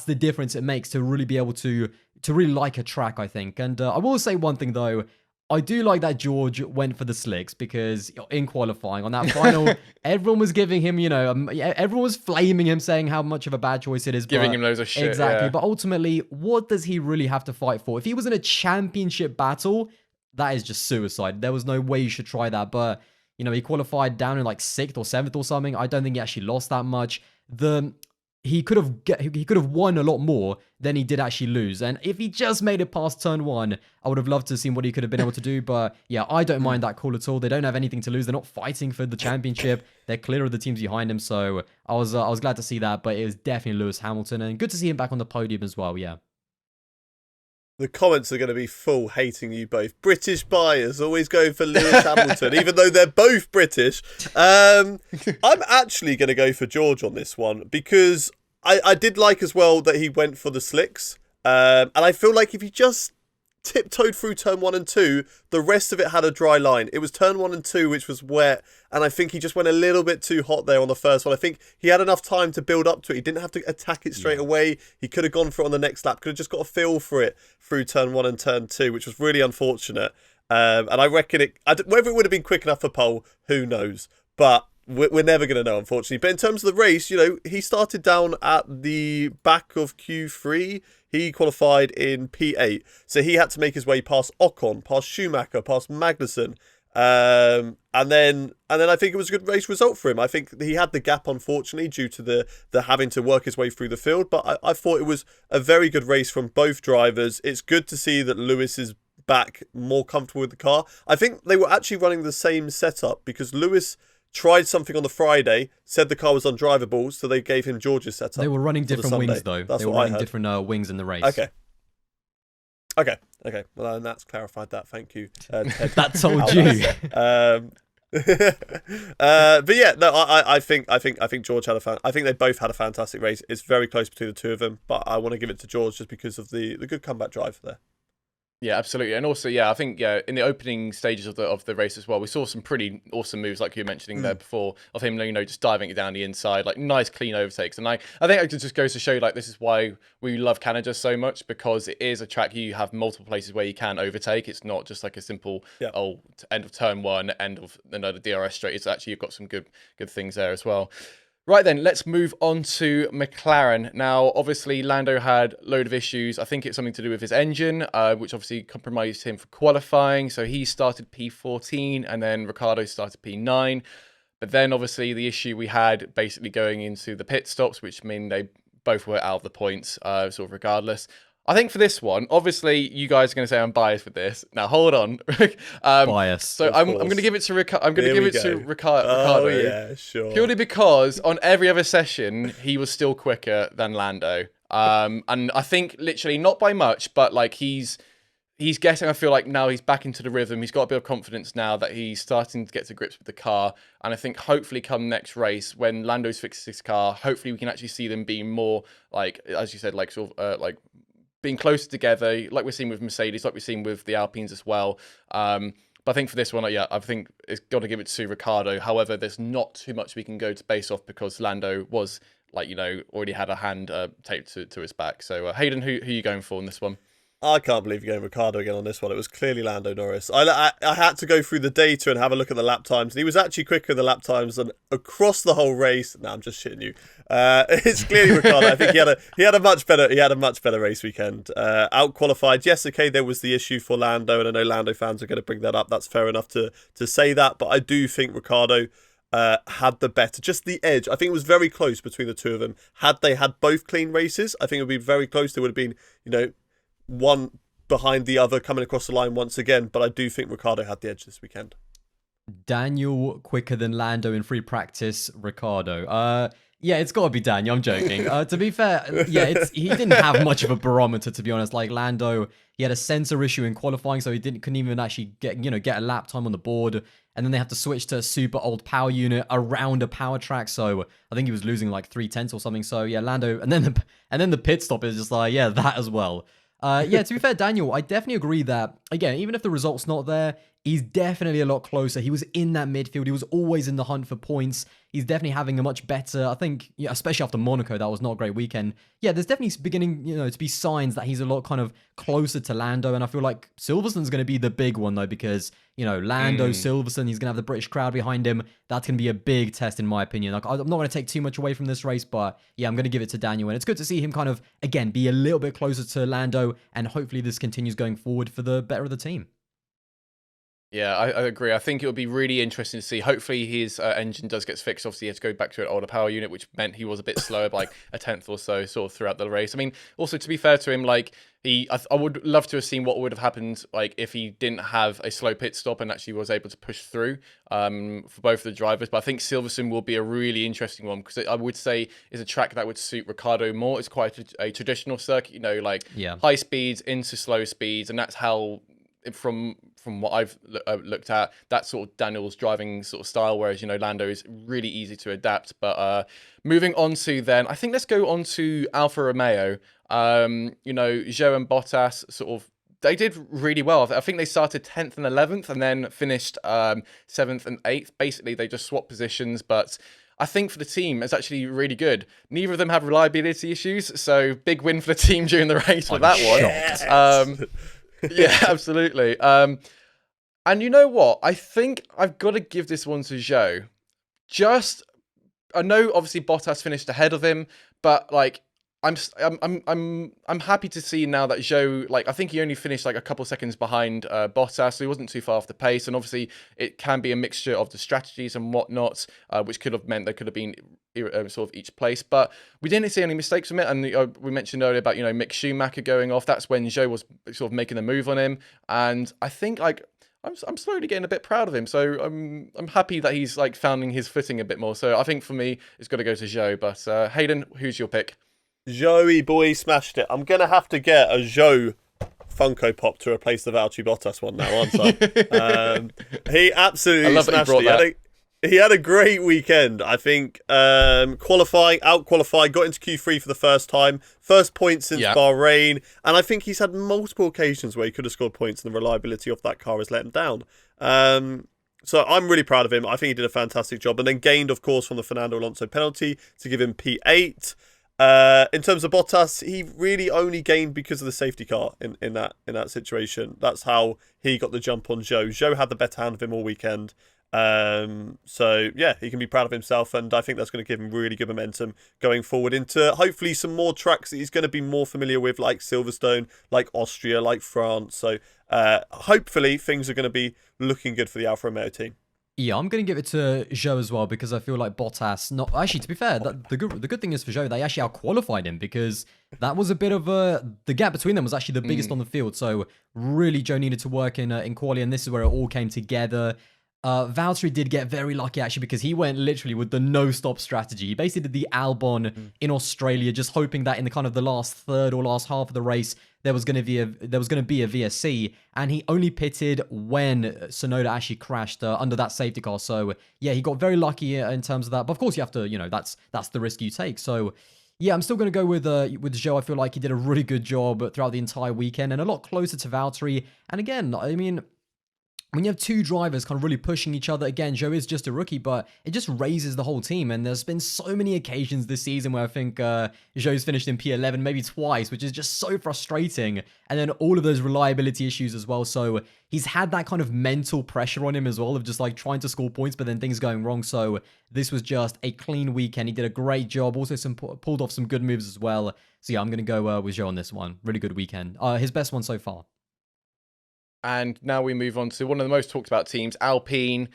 the difference it makes to really be able to really like a track, I think. And I will say one thing, though. I do like that George went for the slicks because in qualifying on that final, everyone was giving him, everyone was flaming him, saying how much of a bad choice it is. Giving him loads of shit. Exactly. Yeah. But ultimately, what does he really have to fight for? If he was in a championship battle, that is just suicide. There was no way you should try that. But, he qualified down in like 6th or 7th or something. I don't think he actually lost that much. He could have won a lot more than he did actually lose. And if he just made it past turn 1, I would have loved to have seen what he could have been able to do. But yeah, I don't mind that call at all. They don't have anything to lose. They're not fighting for the championship. They're clear of the teams behind him. So I was glad to see that. But it was definitely Lewis Hamilton, and good to see him back on the podium as well. Yeah. The comments are going to be full hating you both. British buyers always going for Lewis Hamilton, even though they're both British. I'm actually going to go for George on this one because I did like as well that he went for the slicks. And I feel like if he just tiptoed through turn 1 and 2, the rest of it had a dry line. It was turn 1 and 2 which was wet, and I think he just went a little bit too hot there on the first one. I think he had enough time to build up to it. He didn't have to attack it straight away. He could have gone for it on the next lap, could have just got a feel for it through turn 1 and turn 2, which was really unfortunate. And I reckon whether it would have been quick enough for pole, who knows, but we're never going to know, unfortunately. But in terms of the race, he started down at the back of Q3. He qualified in P8. So he had to make his way past Ocon, past Schumacher, past Magnussen. And then I think it was a good race result for him. I think he had the gap, unfortunately, due to the having to work his way through the field. But I thought it was a very good race from both drivers. It's good to see that Lewis is back more comfortable with the car. I think they were actually running the same setup because Lewis tried something on the Friday, said the car was undrivable, so they gave him George's setup. They were running different wings, though. They were running different wings in the race. Okay. Well, then that's clarified that. Thank you, Ted. That told you. But yeah, no, I think George had I think they both had a fantastic race. It's very close between the two of them, but I want to give it to George just because of the good comeback drive there. Yeah, absolutely. And also, yeah, I think in the opening stages of the race as well, we saw some pretty awesome moves like you were mentioning there before of him, just diving it down the inside, like nice clean overtakes. And I think it just goes to show like this is why we love Canada so much, because it is a track you have multiple places where you can overtake. It's not just like a simple end of turn one, end of the DRS straight. It's actually you've got some good things there as well. Right then, let's move on to McLaren. Now, obviously, Lando had a load of issues. I think it's something to do with his engine, which obviously compromised him for qualifying. So he started P14 and then Ricciardo started P9. But then obviously the issue we had basically going into the pit stops, which mean they both were out of the points, sort of regardless. I think for this one, obviously, you guys are going to say I'm biased with this. Now, hold on. Bias. So I'm going to give it to Ricciardo. Oh, yeah, sure. Purely because on every other session, he was still quicker than Lando. And I think literally not by much, but like he's getting, I feel like now he's back into the rhythm. He's got a bit of confidence now that he's starting to get to grips with the car. And I think hopefully come next race, when Lando's fixes his car, hopefully we can actually see them being more like, as you said, like sort of like being closer together, like we're seeing with Mercedes, like we're seeing with the Alpines as well. But I think for this one, I think it's got to give it to Ricciardo. However, there's not too much we can go to base off because Lando was already had a hand taped to his back. So Hayden, who are you going for in this one? I can't believe you're going Ricciardo again on this one. It was clearly Lando Norris. I had to go through the data and have a look at the lap times, and he was actually quicker in the lap times than across the whole race. No, I'm just shitting you. It's clearly Ricciardo. I think he had a much better race weekend. Out qualified. Yes, okay, there was the issue for Lando, and I know Lando fans are going to bring that up. That's fair enough to say that, but I do think Ricciardo had the better, just the edge. I think it was very close between the two of them. Had they had both clean races, I think it would be very close. There would have been, one behind the other coming across the line once again, but I do think Ricciardo had the edge this weekend. Daniel quicker than Lando in free practice, Ricciardo. Yeah, it's got to be Daniel. I'm joking. To be fair, he didn't have much of a barometer, to be honest. Like Lando, he had a sensor issue in qualifying, so he couldn't even actually get a lap time on the board. And then they had to switch to a super old power unit around a power track. So I think he was losing like 3/10 or something. So yeah, Lando, and then the pit stop is just like, yeah, that as well. To be fair, Daniel, I definitely agree that, again, even if the result's not there, he's definitely a lot closer. He was in that midfield. He was always in the hunt for points. He's definitely having a much better, I think, especially after Monaco, that was not a great weekend. Yeah, there's definitely beginning, to be signs that he's a lot kind of closer to Lando. And I feel like Silverstone's going to be the big one, though, because, Lando, Silverstone, he's going to have the British crowd behind him. That's going to be a big test, in my opinion. Like, I'm not going to take too much away from this race, but yeah, I'm going to give it to Daniel. And it's good to see him kind of, again, be a little bit closer to Lando. And hopefully this continues going forward for the better of the team. Yeah, I agree. I think it would be really interesting to see. Hopefully his engine does get fixed. Obviously, he had to go back to an older power unit, which meant he was a bit slower by like a tenth or so sort of throughout the race. I mean, also to be fair to him, like I would love to have seen what would have happened like if he didn't have a slow pit stop and actually was able to push through for both of the drivers. But I think Silverstone will be a really interesting one because I would say is a track that would suit Ricciardo more. It's quite a traditional circuit, high speeds into slow speeds, and that's how. From what I've looked at, that's sort of Daniel's driving sort of style, whereas, Lando is really easy to adapt. But moving on to then, I think let's go on to Alfa Romeo. Zhou and Bottas sort of, they did really well. I think they started 10th and 11th and then finished 7th and 8th. Basically, they just swapped positions, but I think for the team, it's actually really good. Neither of them have reliability issues, so big win for the team during the race for that one. Yes. Yeah, absolutely. And you know what? I think I've got to give this one to Zhou. I know obviously Bottas finished ahead of him, but like I'm happy to see now that Zhou, like I think he only finished like a couple seconds behind Bottas, so he wasn't too far off the pace. And obviously it can be a mixture of the strategies and whatnot, which could have meant there could have been sort of each place, but we didn't see any mistakes from it. And we mentioned earlier about Mick Schumacher going off. That's when Zhou was sort of making the move on him, and I think like I'm slowly getting a bit proud of him. So I'm happy that he's like finding his footing a bit more. So I think for me it's got to go to Zhou. But Hayden, who's your pick? Zhou boy smashed it. I'm gonna have to get a Zhou Funko Pop to replace the Valtteri Bottas one now, aren't I? He absolutely smashed it. He had a great weekend. I think qualifying, out-qualified, got into Q3 for the first time. First point since Bahrain. And I think he's had multiple occasions where he could have scored points and the reliability of that car has let him down. So I'm really proud of him. I think he did a fantastic job. And then gained, of course, from the Fernando Alonso penalty to give him P8. In terms of Bottas, he really only gained because of the safety car in that situation. That's how he got the jump on Zhou. Zhou had the better hand of him all weekend. So yeah, he can be proud of himself, and I think that's going to give him really good momentum going forward into hopefully some more tracks that he's going to be more familiar with, like Silverstone, like Austria, like France. So hopefully things are going to be looking good for the Alfa Romeo team. Yeah, I'm going to give it to Zhou as well, because I feel like Bottas, not actually, to be fair, the good thing is for Zhou, they actually out-qualified him, because that was a bit of the gap between them was actually the biggest on the field. So really Zhou needed to work in quali, and this is where it all came together. Valtteri did get very lucky, actually, because he went literally with the no-stop strategy. He basically did the Albon in Australia, just hoping that in the kind of the last third or last half of the race, there was going to be a VSC, and he only pitted when Tsunoda actually crashed under that safety car. So yeah, he got very lucky in terms of that. But of course, you have to, that's the risk you take. So yeah, I'm still going to go with Zhou. I feel like he did a really good job throughout the entire weekend, and a lot closer to Valtteri. And again, I mean, when you have two drivers kind of really pushing each other, again, Zhou is just a rookie, but it just raises the whole team. And there's been so many occasions this season where I think Zhou's finished in P11 maybe twice, which is just so frustrating. And then all of those reliability issues as well. So he's had that kind of mental pressure on him as well of just like trying to score points, but then things going wrong. So this was just a clean weekend. He did a great job. Also pulled off some good moves as well. So yeah, I'm going to go with Zhou on this one. Really good weekend. His best one so far. And now we move on to one of the most talked about teams, Alpine,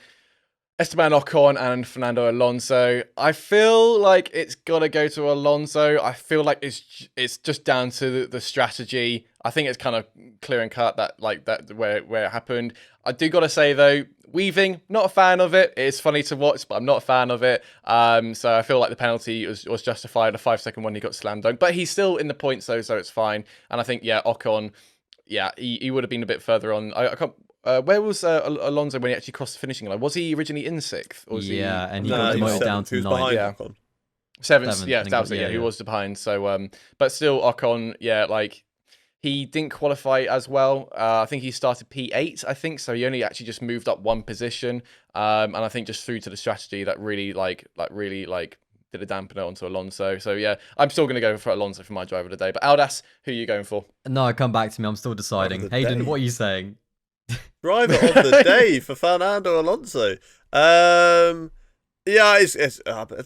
Esteban Ocon and Fernando Alonso. I feel like it's got to go to Alonso. I feel like it's just down to the strategy. I think it's kind of clear and cut that where it happened. I do got to say though, weaving, not a fan of it. It's funny to watch, but I'm not a fan of it. So I feel like the penalty was justified. A 5-second one, he got slammed dunk, but he's still in the points though, so it's fine. And I think Ocon. Yeah, he would have been a bit further on. I can't. Where was Alonso when he actually crossed the finishing line? Was he originally in 6th? Or was and he got demoted down to 9th. Yeah. Seventh, he was behind. So, but still, Ocon, he didn't qualify as well. I think he started P8, I think. So he only actually just moved up one position. And I think just through to the strategy that really, did a dampener onto Alonso. So yeah, I'm still going to go for Alonso for my driver of the day. But Aldas, who are you going for? No, come back to me. I'm still deciding. Hayden, what are you saying? Driver of the day for Fernando Alonso. Yeah,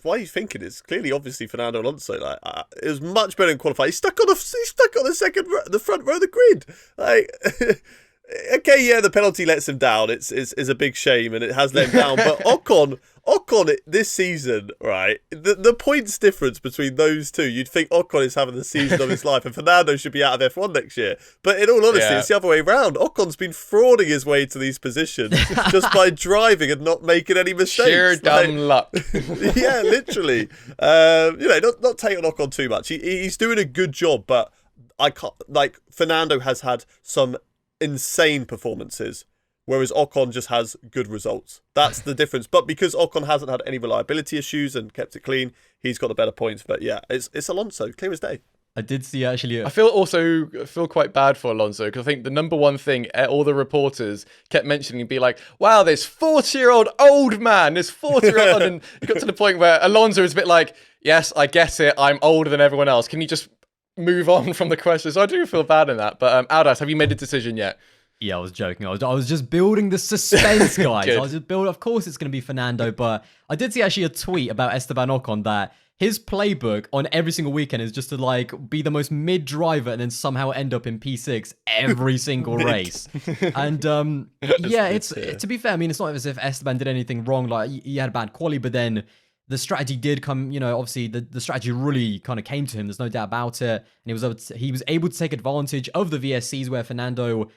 why are you thinking? It's clearly, obviously, Fernando Alonso. It was much better in qualifying. He's stuck on the front row of the grid. Okay, yeah, the penalty lets him down. It's a big shame, and it has let him down. But Ocon this season, right? The points difference between those two, you'd think Ocon is having the season of his life, and Fernando should be out of F1 next year. But in all honesty, it's the other way around. Ocon's been frauding his way to these positions just by driving and not making any mistakes. Sheer dumb luck. Yeah, literally. Not taking Ocon too much. He's doing a good job, but I can't. Fernando has had some insane performances, whereas Ocon just has good results. That's the difference. But because Ocon hasn't had any reliability issues and kept it clean, he's got the better points. But yeah, it's Alonso, clear as day. I did see actually. I feel quite bad for Alonso, because I think the number one thing all the reporters kept mentioning and be like, wow, this 40-year-old old man, this 40-year-old, and it got to the point where Alonso is a bit like, yes, I get it, I'm older than everyone else. Can you just move on from the question? So I do feel bad in that. But Aldas, have you made a decision yet? Yeah, I was joking. I was just building the suspense, guys. I was just building. Of course, it's going to be Fernando, but I did see actually a tweet about Esteban Ocon that his playbook on every single weekend is just to be the most mid driver and then somehow end up in P6 every single race. And to be fair, I mean, it's not as if Esteban did anything wrong. Like, he had a bad quali, but then the strategy did come, obviously the strategy really kind of came to him. There's no doubt about it. And he was able to take advantage of the VSCs where Fernando,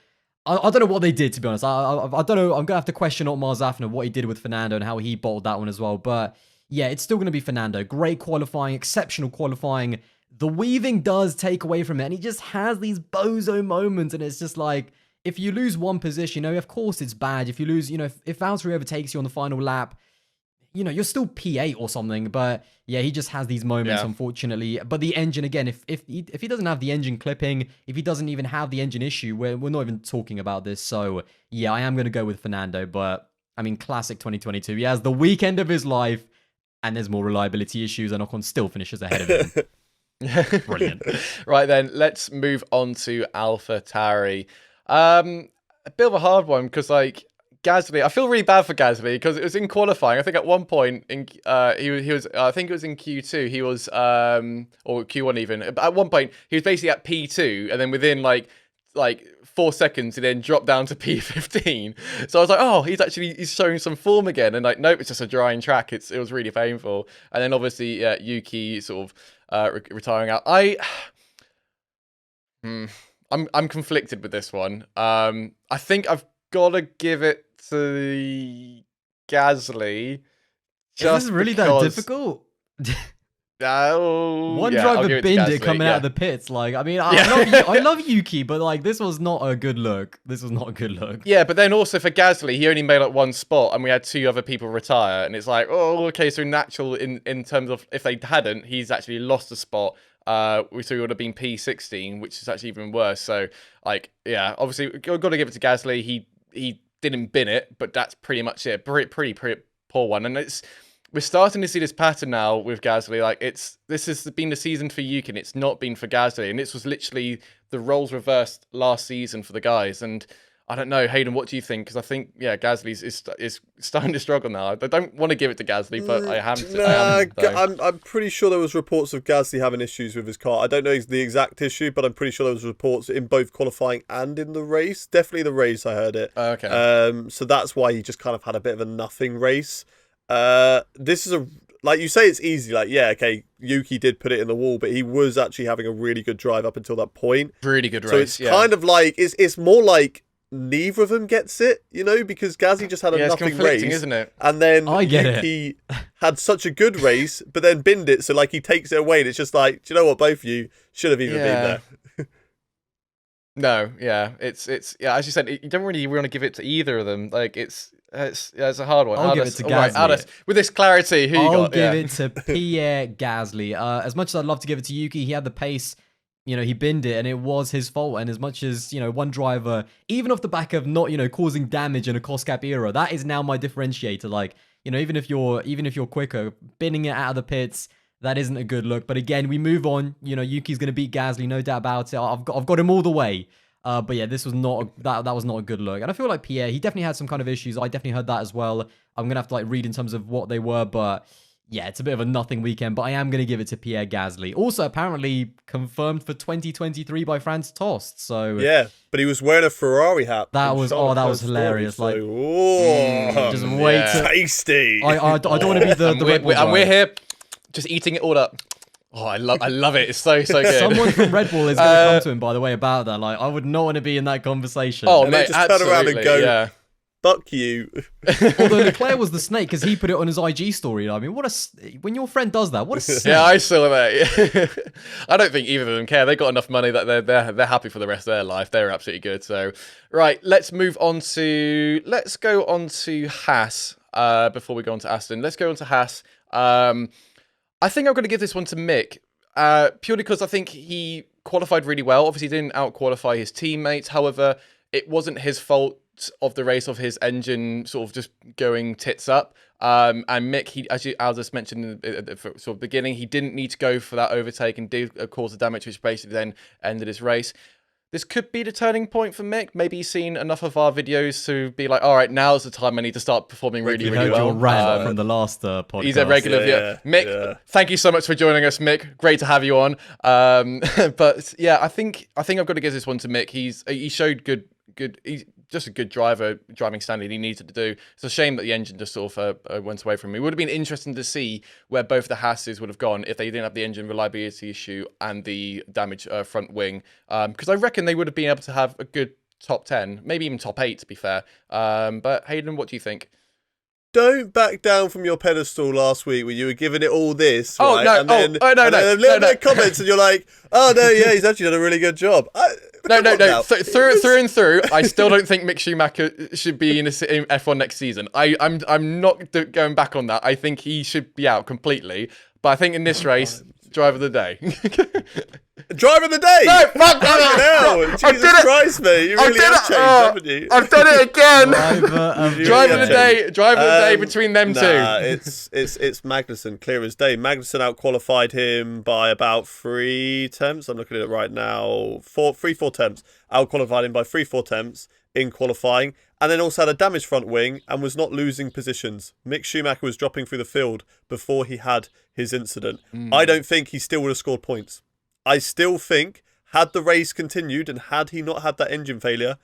I don't know what they did, to be honest. I don't know. I'm going to have to question Otmar Zafner what he did with Fernando and how he bottled that one as well. But yeah, it's still going to be Fernando. Great qualifying, exceptional qualifying. The weaving does take away from it. And he just has these bozo moments. And it's just like, if you lose one position, of course it's bad. If you lose, if Valtteri overtakes you on the final lap, you're still P8 or something, but yeah, he just has these moments, unfortunately. But the engine, again, if he doesn't have the engine clipping, if he doesn't even have the engine issue, we're not even talking about this. So yeah, I am going to go with Fernando, but I mean, classic 2022. He has the weekend of his life, and there's more reliability issues, and Ocon still finishes ahead of him. Brilliant. Right then, let's move on to AlphaTauri. A bit of a hard one because like Gasly, I feel really bad for Gasly because it was in qualifying. I think at one point in he was I think it was in Q2. He was or Q1 even. But at one point he was basically at P2, and then within like 4 seconds he then dropped down to P15. So I was like, oh, he's showing some form again. And like, nope, it's just a drying track. It was really painful. And then obviously Yuki sort of retiring out. I'm conflicted with this one. I think I've got to give it to Gasly. Is this really that difficult? One driver binned it coming out of the pits. Like, I mean, I love Yuki, but like, this was not a good look. Yeah, but then also for Gasly, he only made up one spot, and we had 2 other people retire, and it's like, oh, okay, so natural in terms of if they hadn't, he's actually lost a spot. So he would have been P16, which is actually even worse. So, like, yeah, obviously, we've got to give it to Gasly. He didn't bin it, but that's pretty much it. Pretty poor one. And we're starting to see this pattern now with Gasly. Like, this has been the season for Yuki, and it's not been for Gasly. And this was literally the roles reversed last season for the guys. And I don't know, Hayden, what do you think? Because I think, yeah, Gasly is starting to struggle now. I don't want to give it to Gasly, but I am. I'm pretty sure there was reports of Gasly having issues with his car. I don't know the exact issue, but I'm pretty sure there was reports in both qualifying and in the race. Definitely the race, I heard it. Okay. So that's why he just kind of had a bit of a nothing race. This is like you say, it's easy. Like, yeah, okay, Yuki did put it in the wall, but he was actually having a really good drive up until that point. Really good race. So it's kind of like it's more like neither of them gets it, because Gasly just had a nothing race, isn't it? And then Yuki had such a good race, but then binned it, so like he takes it away, and it's just like, do you know what, both of you should have even been there. No, yeah, it's as you said, you don't really want to give it to either of them. Like it's a hard one. I'll give it to Gasly. Right, with this clarity, who you got? I'll give it to Pierre Gasly. As much as I'd love to give it to Yuki, he had the pace. He binned it, and it was his fault. And as much as, one driver, even off the back of not, causing damage in a cost cap era, that is now my differentiator. Like, even if you're quicker, binning it out of the pits, that isn't a good look. But again, we move on. Yuki's going to beat Gasly, no doubt about it. I've got him all the way. But yeah, this was not that was not a good look. And I feel like Pierre, he definitely had some kind of issues. I definitely heard that as well. I'm going to have to read in terms of what they were, but yeah, it's a bit of a nothing weekend, but I am going to give it to Pierre Gasly. Also, apparently confirmed for 2023 by Franz Tost. So yeah, but he was wearing a Ferrari hat. That was hilarious. Story, just wait. Tasty. I don't want to be the Red Bull and we're here just eating it all up. Oh, I love it. It's so good. Someone from Red Bull is going to come to him, by the way, about that. Like, I would not want to be in that conversation. Oh, and mate, just turn around and go, fuck you. Although Leclerc was the snake because he put it on his IG story. I mean, when your friend does that, what a snake. Yeah, I saw that. I don't think either of them care. They got enough money that they're happy for the rest of their life. They're absolutely good. So, right, let's go on to Haas before we go on to Aston. Let's go on to Haas. I think I'm going to give this one to Mick purely because I think he qualified really well. Obviously, he didn't out-qualify his teammates. However, it wasn't his fault of the race of his engine sort of just going tits up. And Mick, he, as Aldous mentioned at the sort of beginning, he didn't need to go for that overtake and did cause the damage, which basically then ended his race. This could be the turning point for Mick. Maybe he's seen enough of our videos to be like, all right, now's the time I need to start performing really well. Your rant from the last podcast. He's a regular. Yeah. Mick, thank you so much for joining us, Mick. Great to have you on. But yeah, I think I've got to give this one to Mick. He showed good. He's just a good driving standard he needed to do. It's a shame that the engine just sort of went away from him. It would have been interesting to see where both the Haases would have gone if they didn't have the engine reliability issue and the damaged front wing. Because I reckon they would have been able to have a good top 10, maybe even top 8 to be fair. But Hayden, what do you think? don't back down from your pedestal last week when you were giving it all this. Oh, right? no. And then, no. a little bit of comments, and you're like, oh, no, yeah, he's actually done a really good job. No. Through and through, I still don't think Mick Schumacher should be in F1 next season. I'm not going back on that. I think he should be out completely. But I think in this race, driver of the day. Driver of the day! No, fuck that! Jesus Christ, mate. You really have changed, haven't you? I've done it again! Driver of the day between them two. It's Magnussen, clear as day. Magnussen out-qualified him by about 3 tenths. I'm looking at it right now. 4 tenths. Out-qualified him by 3-4 tenths in qualifying. And then also had a damaged front wing and was not losing positions. Mick Schumacher was dropping through the field before he had his incident. I don't think he still would have scored points. I still think, had the race continued and had he not had that engine failure,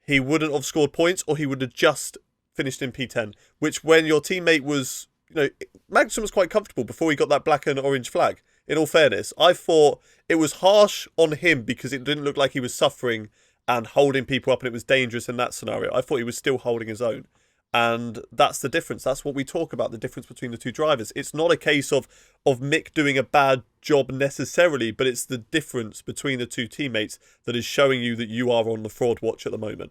he wouldn't have scored points, or he would have just finished in P10. Which, when your teammate was, Magnussen was quite comfortable before he got that black and orange flag. In all fairness, I thought it was harsh on him because it didn't look like he was suffering and holding people up, and it was dangerous in that scenario. I thought he was still holding his own. And that's the difference. That's what we talk about, the difference between the two drivers. It's not a case of Mick doing a bad job necessarily, but it's the difference between the two teammates that is showing you that you are on the fraud watch at the moment.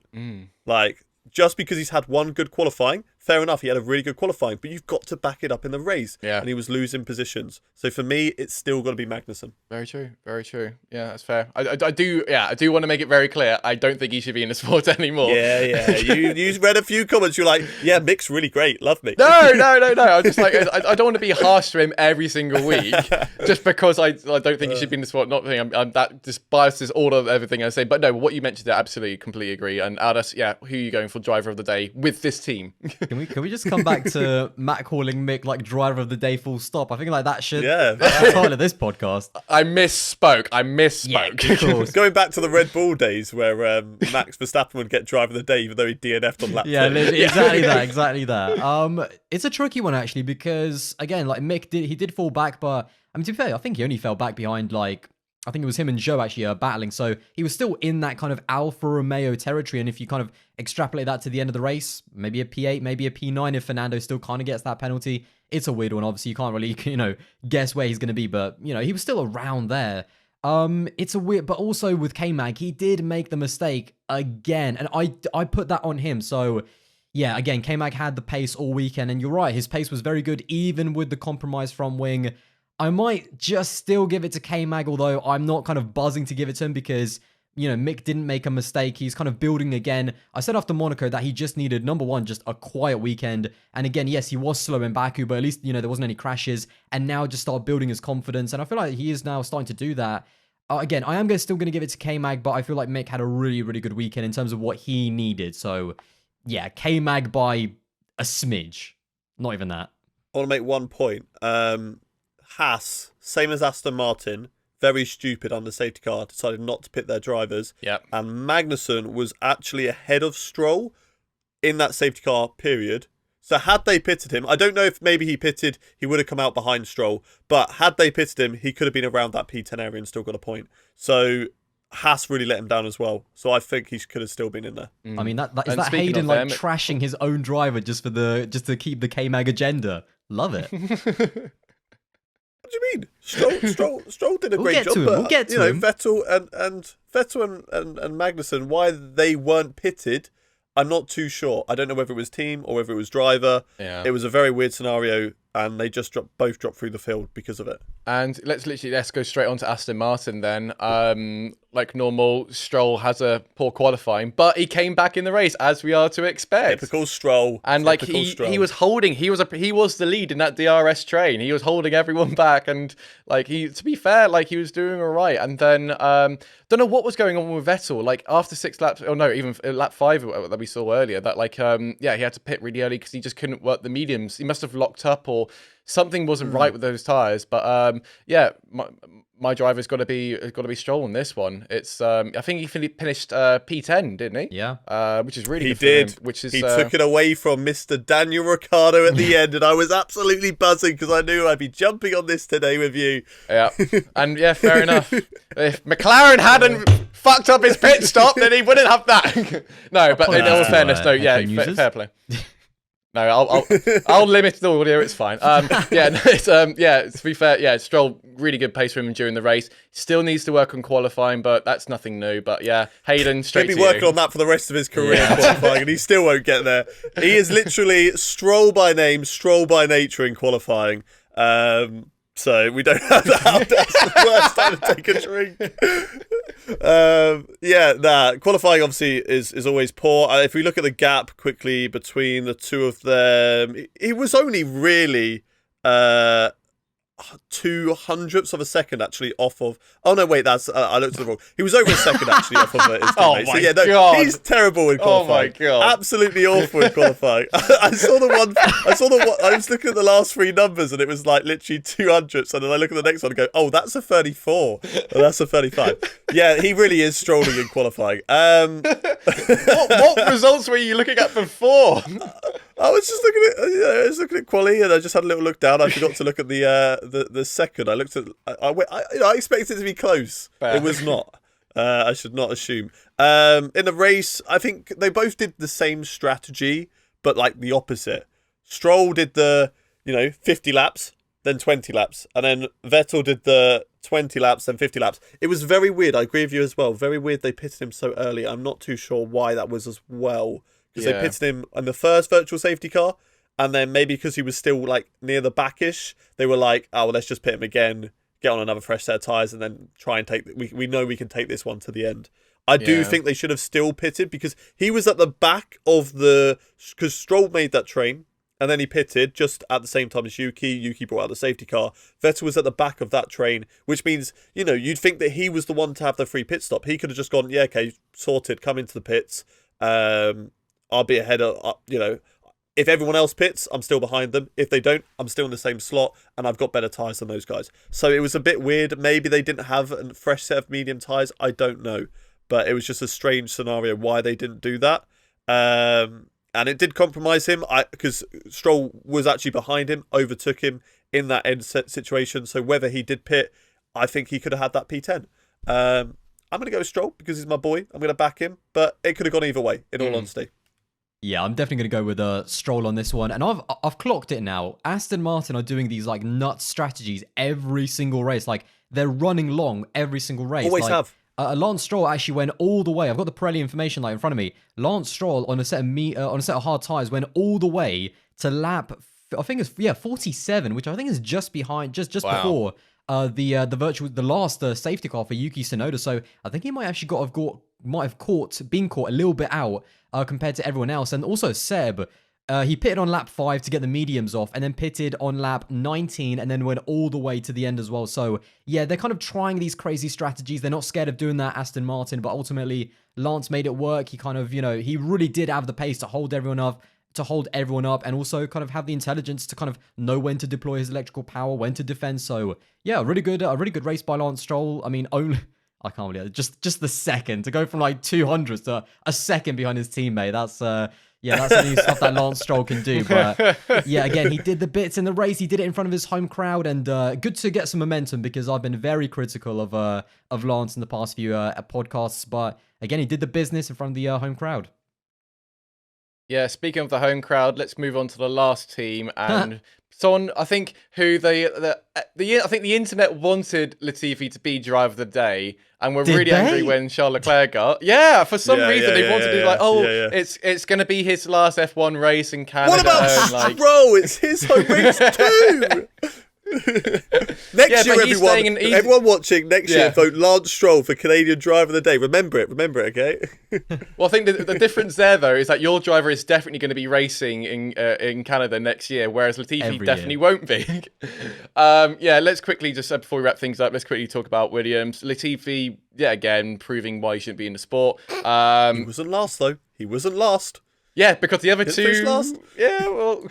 Like, just because he's had one good qualifying, fair enough, he had a really good qualifying, but you've got to back it up in the race. Yeah. And he was losing positions. So for me, it's still got to be Magnussen. Very true. Very true. Yeah, that's fair. I do want to make it very clear. I don't think he should be in the sport anymore. Yeah. You read a few comments. You're like, yeah, Mick's really great. Love Mick. No. I'm just like, I don't want to be harsh to him every single week just because I don't think he should be in the sport. Not think I'm that just biases all of everything I say. But no, what you mentioned, I absolutely, completely agree. And Aldous, who are you going for driver of the day with this team? Can we just come back to Matt calling Mick like driver of the day full stop? I think like that should that's the title of this podcast. I misspoke. Yeah, of course. Going back to the Red Bull days where Max Verstappen would get driver of the day even though he DNF'd on lap 2. Exactly that. It's a tricky one actually because again, like Mick did fall back, but I mean to be fair, I think he only fell back behind I think it was him and Joe actually battling. So he was still in that kind of Alfa Romeo territory. And if you kind of extrapolate that to the end of the race, maybe a P8, maybe a P9 if Fernando still kind of gets that penalty. It's a weird one. Obviously, you can't really, guess where he's going to be. But, he was still around there. It's a weird, but also with K-Mag, he did make the mistake again. And I put that on him. So, yeah, again, K-Mag had the pace all weekend. And you're right, his pace was very good, even with the compromised front wing. I might just still give it to K-Mag, although I'm not kind of buzzing to give it to him because, Mick didn't make a mistake. He's kind of building again. I said after Monaco that he just needed, number one, just a quiet weekend. And again, yes, he was slow in Baku, but at least, there wasn't any crashes. And now just start building his confidence. And I feel like he is now starting to do that. Again, I am still going to give it to K-Mag, but I feel like Mick had a really, really good weekend in terms of what he needed. So, yeah, K-Mag by a smidge. Not even that. I want to make one point. Haas, same as Aston Martin, very stupid under safety car, decided not to pit their drivers. Yep. And Magnussen was actually ahead of Stroll in that safety car period. So had they pitted him, I don't know if maybe he pitted, he would have come out behind Stroll. But had they pitted him, he could have been around that P10 area and still got a point. So Haas really let him down as well. So I think he could have still been in there. I mean, is that Hayden trashing his own driver just to keep the K-Mag agenda? Love it. What do you mean? Stroll did a great job. We'll get to him. Vettel and Magnussen, why they weren't pitted, I'm not too sure. I don't know whether it was team or whether it was driver. Yeah. It was a very weird scenario, and they just both dropped through the field because of it. And let's go straight on to Aston Martin then. Like normal, Stroll has a poor qualifying, but he came back in the race as we are to expect. Typical Stroll. And he was holding. He was the lead in that DRS train. He was holding everyone back, and to be fair, he was doing all right. And then don't know what was going on with Vettel. Like after 6 laps, or no, even lap 5 that we saw earlier. That he had to pit really early because he just couldn't work the mediums. He must have locked up or something wasn't right with those tires. But my driver's got to be Stroll on this one. It's I think he finished P10, didn't he? Yeah. Which is really he good did. for him, which is he took it away from Mr. Daniel Ricciardo at the end, and I was absolutely buzzing because I knew I'd be jumping on this today with you. Yeah, and yeah, fair enough. If McLaren hadn't fucked up his pit stop, then he wouldn't have that. No, but in all fairness, no, yeah, fair play. No, I'll limit the audio. It's fine. Yeah, no, it's yeah. To be fair, yeah, Stroll really good pace for him during the race. Still needs to work on qualifying, but that's nothing new. But yeah, Hayden, straight He'll to be working you. on that for the rest of his career qualifying, and he still won't get there. He is literally Stroll by name, Stroll by nature in qualifying. So we don't have that. That's the worst time to take a drink. Qualifying obviously is always poor. If we look at the gap quickly between the two of them, it was only really 200ths of a second actually off of. Oh no, wait, that's I looked at the wrong. He was over a second actually off of his teammate. Oh my God. He's terrible in qualifying. Oh my God. Absolutely awful in qualifying. I saw the one. I was looking at the last three numbers and it was like literally 200ths, and then I look at the next one and go, oh, that's a 34. Oh, that's a 35. Yeah, he really is strolling in qualifying. What results were you looking at before? I was just looking at quali, and I just had a little look down. I forgot to look at the second. I looked at. I expected it to be close. Fair. It was not. I should not assume. In the race, I think they both did the same strategy, but like the opposite. Stroll did the 50 laps, then 20 laps, and then Vettel did the 20 laps, then 50 laps. It was very weird. I agree with you as well. Very weird they pitted him so early. I'm not too sure why that was as well. Because they pitted him in the first virtual safety car, and then maybe because he was still like near the backish, they were like, oh, well, let's just pit him again, get on another fresh set of tyres, and then try and take. We know we can take this one to the end. I do think they should have still pitted because he was at the back of because Stroll made that train, and then he pitted just at the same time as Yuki. Yuki brought out the safety car. Vettel was at the back of that train, which means, you'd think that he was the one to have the free pit stop. He could have just gone, yeah, okay, sorted, come into the pits. I'll be ahead of, if everyone else pits, I'm still behind them. If they don't, I'm still in the same slot, and I've got better tyres than those guys. So it was a bit weird. Maybe they didn't have a fresh set of medium tyres. I don't know. But it was just a strange scenario why they didn't do that. And it did compromise him because Stroll was actually behind him, overtook him in that end set situation. So whether he did pit, I think he could have had that P10. I'm going to go with Stroll because he's my boy. I'm going to back him. But it could have gone either way, in all honesty. Yeah, I'm definitely going to go with Stroll on this one. And I've clocked it now. Aston Martin are doing these like nuts strategies every single race. Like they're running long every single race. Always have. Lance Stroll actually went all the way. I've got the Pirelli information like in front of me. Lance Stroll on a set of hard tyres went all the way to lap, I think it's 47, which I think is just behind, just before the last safety car for Yuki Tsunoda. So I think he might actually been caught a little bit out compared to everyone else. And also Seb, he pitted on lap 5 to get the mediums off, and then pitted on lap 19 and then went all the way to the end as well. So yeah, they're kind of trying these crazy strategies. They're not scared of doing that, Aston Martin, but ultimately Lance made it work. He kind of, he really did have the pace to hold everyone up, and also kind of have the intelligence to kind of know when to deploy his electrical power, when to defend. So yeah, a really good race by Lance Stroll. I mean, I can't believe it. Just the second to go from like 200s to a second behind his teammate. That's that's the new stuff that Lance Stroll can do. But yeah, again, he did the bits in the race. He did it in front of his home crowd, and good to get some momentum because I've been very critical of Lance in the past few podcasts. But again, he did the business in front of the home crowd. Yeah, speaking of the home crowd, let's move on to the last team and someone I think who I think the internet wanted Latifi to be driver of the day, and were really angry when Charles Leclerc got. Yeah, for some reason they wanted to be like, it's going to be his last F1 race in Canada. What about Stroll? It's his home race too. Next year, everyone watching next year, vote Lance Stroll for Canadian Driver of the Day. Remember it, okay? Well, I think the difference there, though, is that your driver is definitely going to be racing in Canada next year, whereas Latifi definitely won't be. Let's quickly, just before we wrap things up, let's quickly talk about Williams. Latifi, again, proving why he shouldn't be in the sport. He wasn't last, though. He wasn't last. Yeah, because the other two... last? Yeah, well...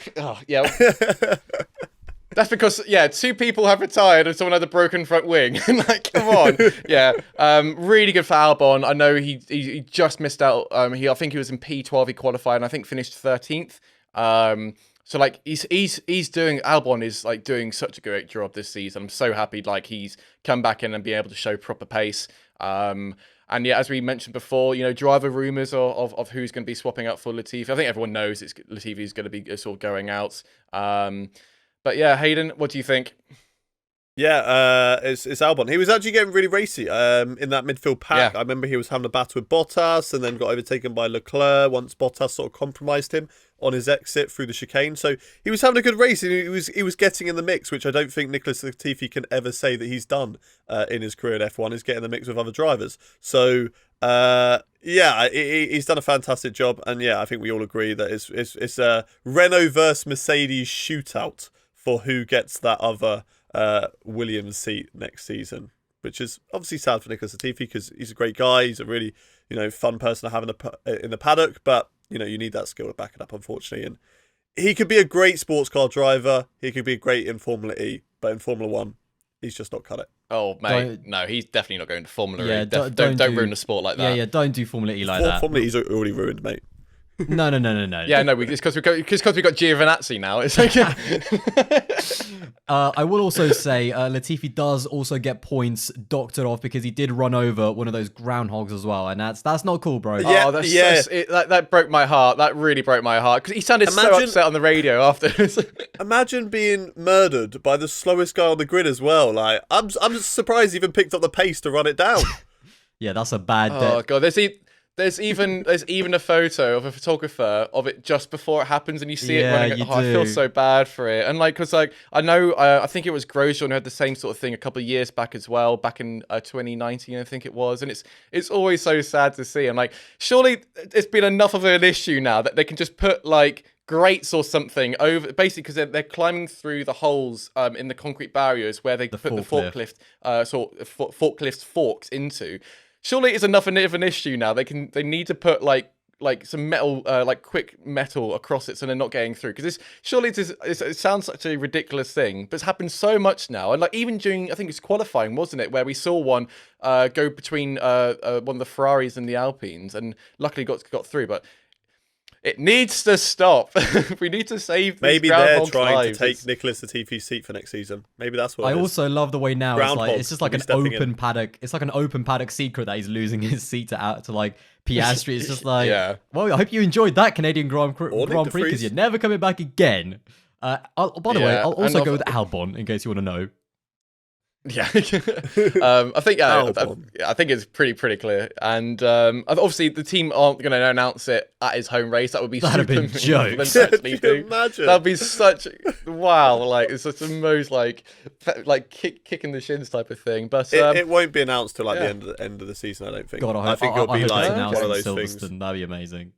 That's because, two people have retired and someone had a broken front wing. Like, come on. Really good for Albon. I know he just missed out. I think he was in P12, he qualified, and I think finished 13th. So, like, Albon is, like, doing such a great job this season. I'm so happy, like, he's come back in and be able to show proper pace. And And yeah, as we mentioned before, driver rumours of who's going to be swapping out for Latifi. I think everyone knows Latifi's going to be sort of going out. But yeah, Hayden, what do you think? Yeah, it's Albon. He was actually getting really racy in that midfield pack. Yeah. I remember he was having a battle with Bottas and then got overtaken by Leclerc once Bottas sort of compromised him on his exit through the chicane. So he was having a good race and he was getting in the mix, which I don't think Nicholas Latifi can ever say that he's done in his career in F1, is get in the mix with other drivers. So yeah, he's done a fantastic job, and yeah, I think we all agree that it's a Renault versus Mercedes shootout for who gets that other Williams seat next season, which is obviously sad for Nicholas Latifi because he's a great guy. He's a really fun person to have in the paddock, but you need that skill to back it up, unfortunately. And he could be a great sports car driver. He could be great in Formula E, but in Formula One, he's just not cut it. Oh mate, no, he's definitely not going to Formula E. Yeah, Don't ruin the sport like that. Yeah, don't do Formula E like that. Formula E's already ruined, mate. No. Yeah, no, it's because we got Giovinazzi now. It's like I will also say Latifi does also get points docked off because he did run over one of those groundhogs as well, and that's not cool, bro. Yeah, that broke my heart. That really broke my heart because he sounded so upset on the radio afterwards. Imagine being murdered by the slowest guy on the grid as well. Like I'm surprised he even picked up the pace to run it down. Yeah, that's a bad. Oh god, there's even a photo of a photographer of it just before it happens, and you see it running. I feel so bad for it, and because I know I think it was Grosjean who had the same sort of thing a couple of years back as well, back in 2019 I think it was, and it's always so sad to see. And surely it's been enough of an issue now that they can just put grates or something over, basically because they're climbing through the holes in the concrete barriers where they put the forklift forklift forks into. Surely it's enough of an issue now. They need to put some metal, quick metal across it so they're not getting through. Because it sounds such a ridiculous thing, but it's happened so much now. And even during, I think it's qualifying, wasn't it, where we saw one go between one of the Ferraris and the Alpines, and luckily got through. But it needs to stop. We need to save these Maybe they're trying lives. to take Nicholas Latifi's seat for next season. Maybe that's what I also love the way now it's just like an open paddock. It's like an open paddock secret that he's losing his seat to Piastri. It's just yeah. Well, I hope you enjoyed that Canadian Grand Prix because you're never coming back again. By the way, I'll also go with Albon in case you want to know. Yeah, I think I think it's pretty clear, and obviously the team aren't going to announce it at his home race. That would be that'd have been jokes. Imagine that'd be such wow. It's such the most kick in the shins type of thing. But it won't be announced till the end of the season. I don't think. God, I think it'll be one of those things. That'd be amazing.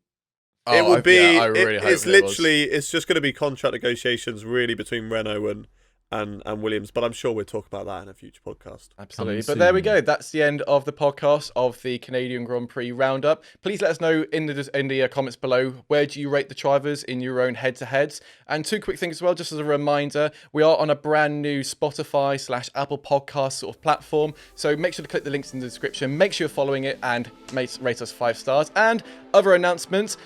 It will be. Yeah, I really hope it's literally. It's just going to be contract negotiations really between Renault and Williams, but I'm sure we'll talk about that in a future podcast. Absolutely. But there we go. That's the end of the podcast of the Canadian Grand Prix roundup. Please let us know in the comments below, where do you rate the drivers in your own head-to-heads? And two quick things as well, just as a reminder, we are on a brand new Spotify / Apple Podcast sort of platform. So make sure to click the links in the description. Make sure you're following it and rate us 5 stars. And other announcements.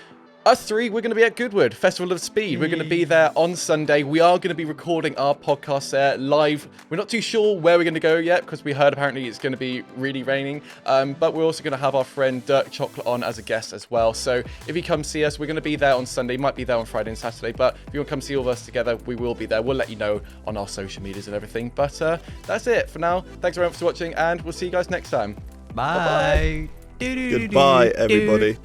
Us three, we're going to be at Goodwood, Festival of Speed. We're going to be there on Sunday. We are going to be recording our podcast there live. We're not too sure where we're going to go yet because we heard apparently it's going to be really raining. But we're also going to have our friend Dirk Chocolate on as a guest as well. So if you come see us, we're going to be there on Sunday. Might be there on Friday and Saturday. But if you want to come see all of us together, we will be there. We'll let you know on our social medias and everything. But that's it for now. Thanks very much for watching, and we'll see you guys next time. Bye. Goodbye, everybody.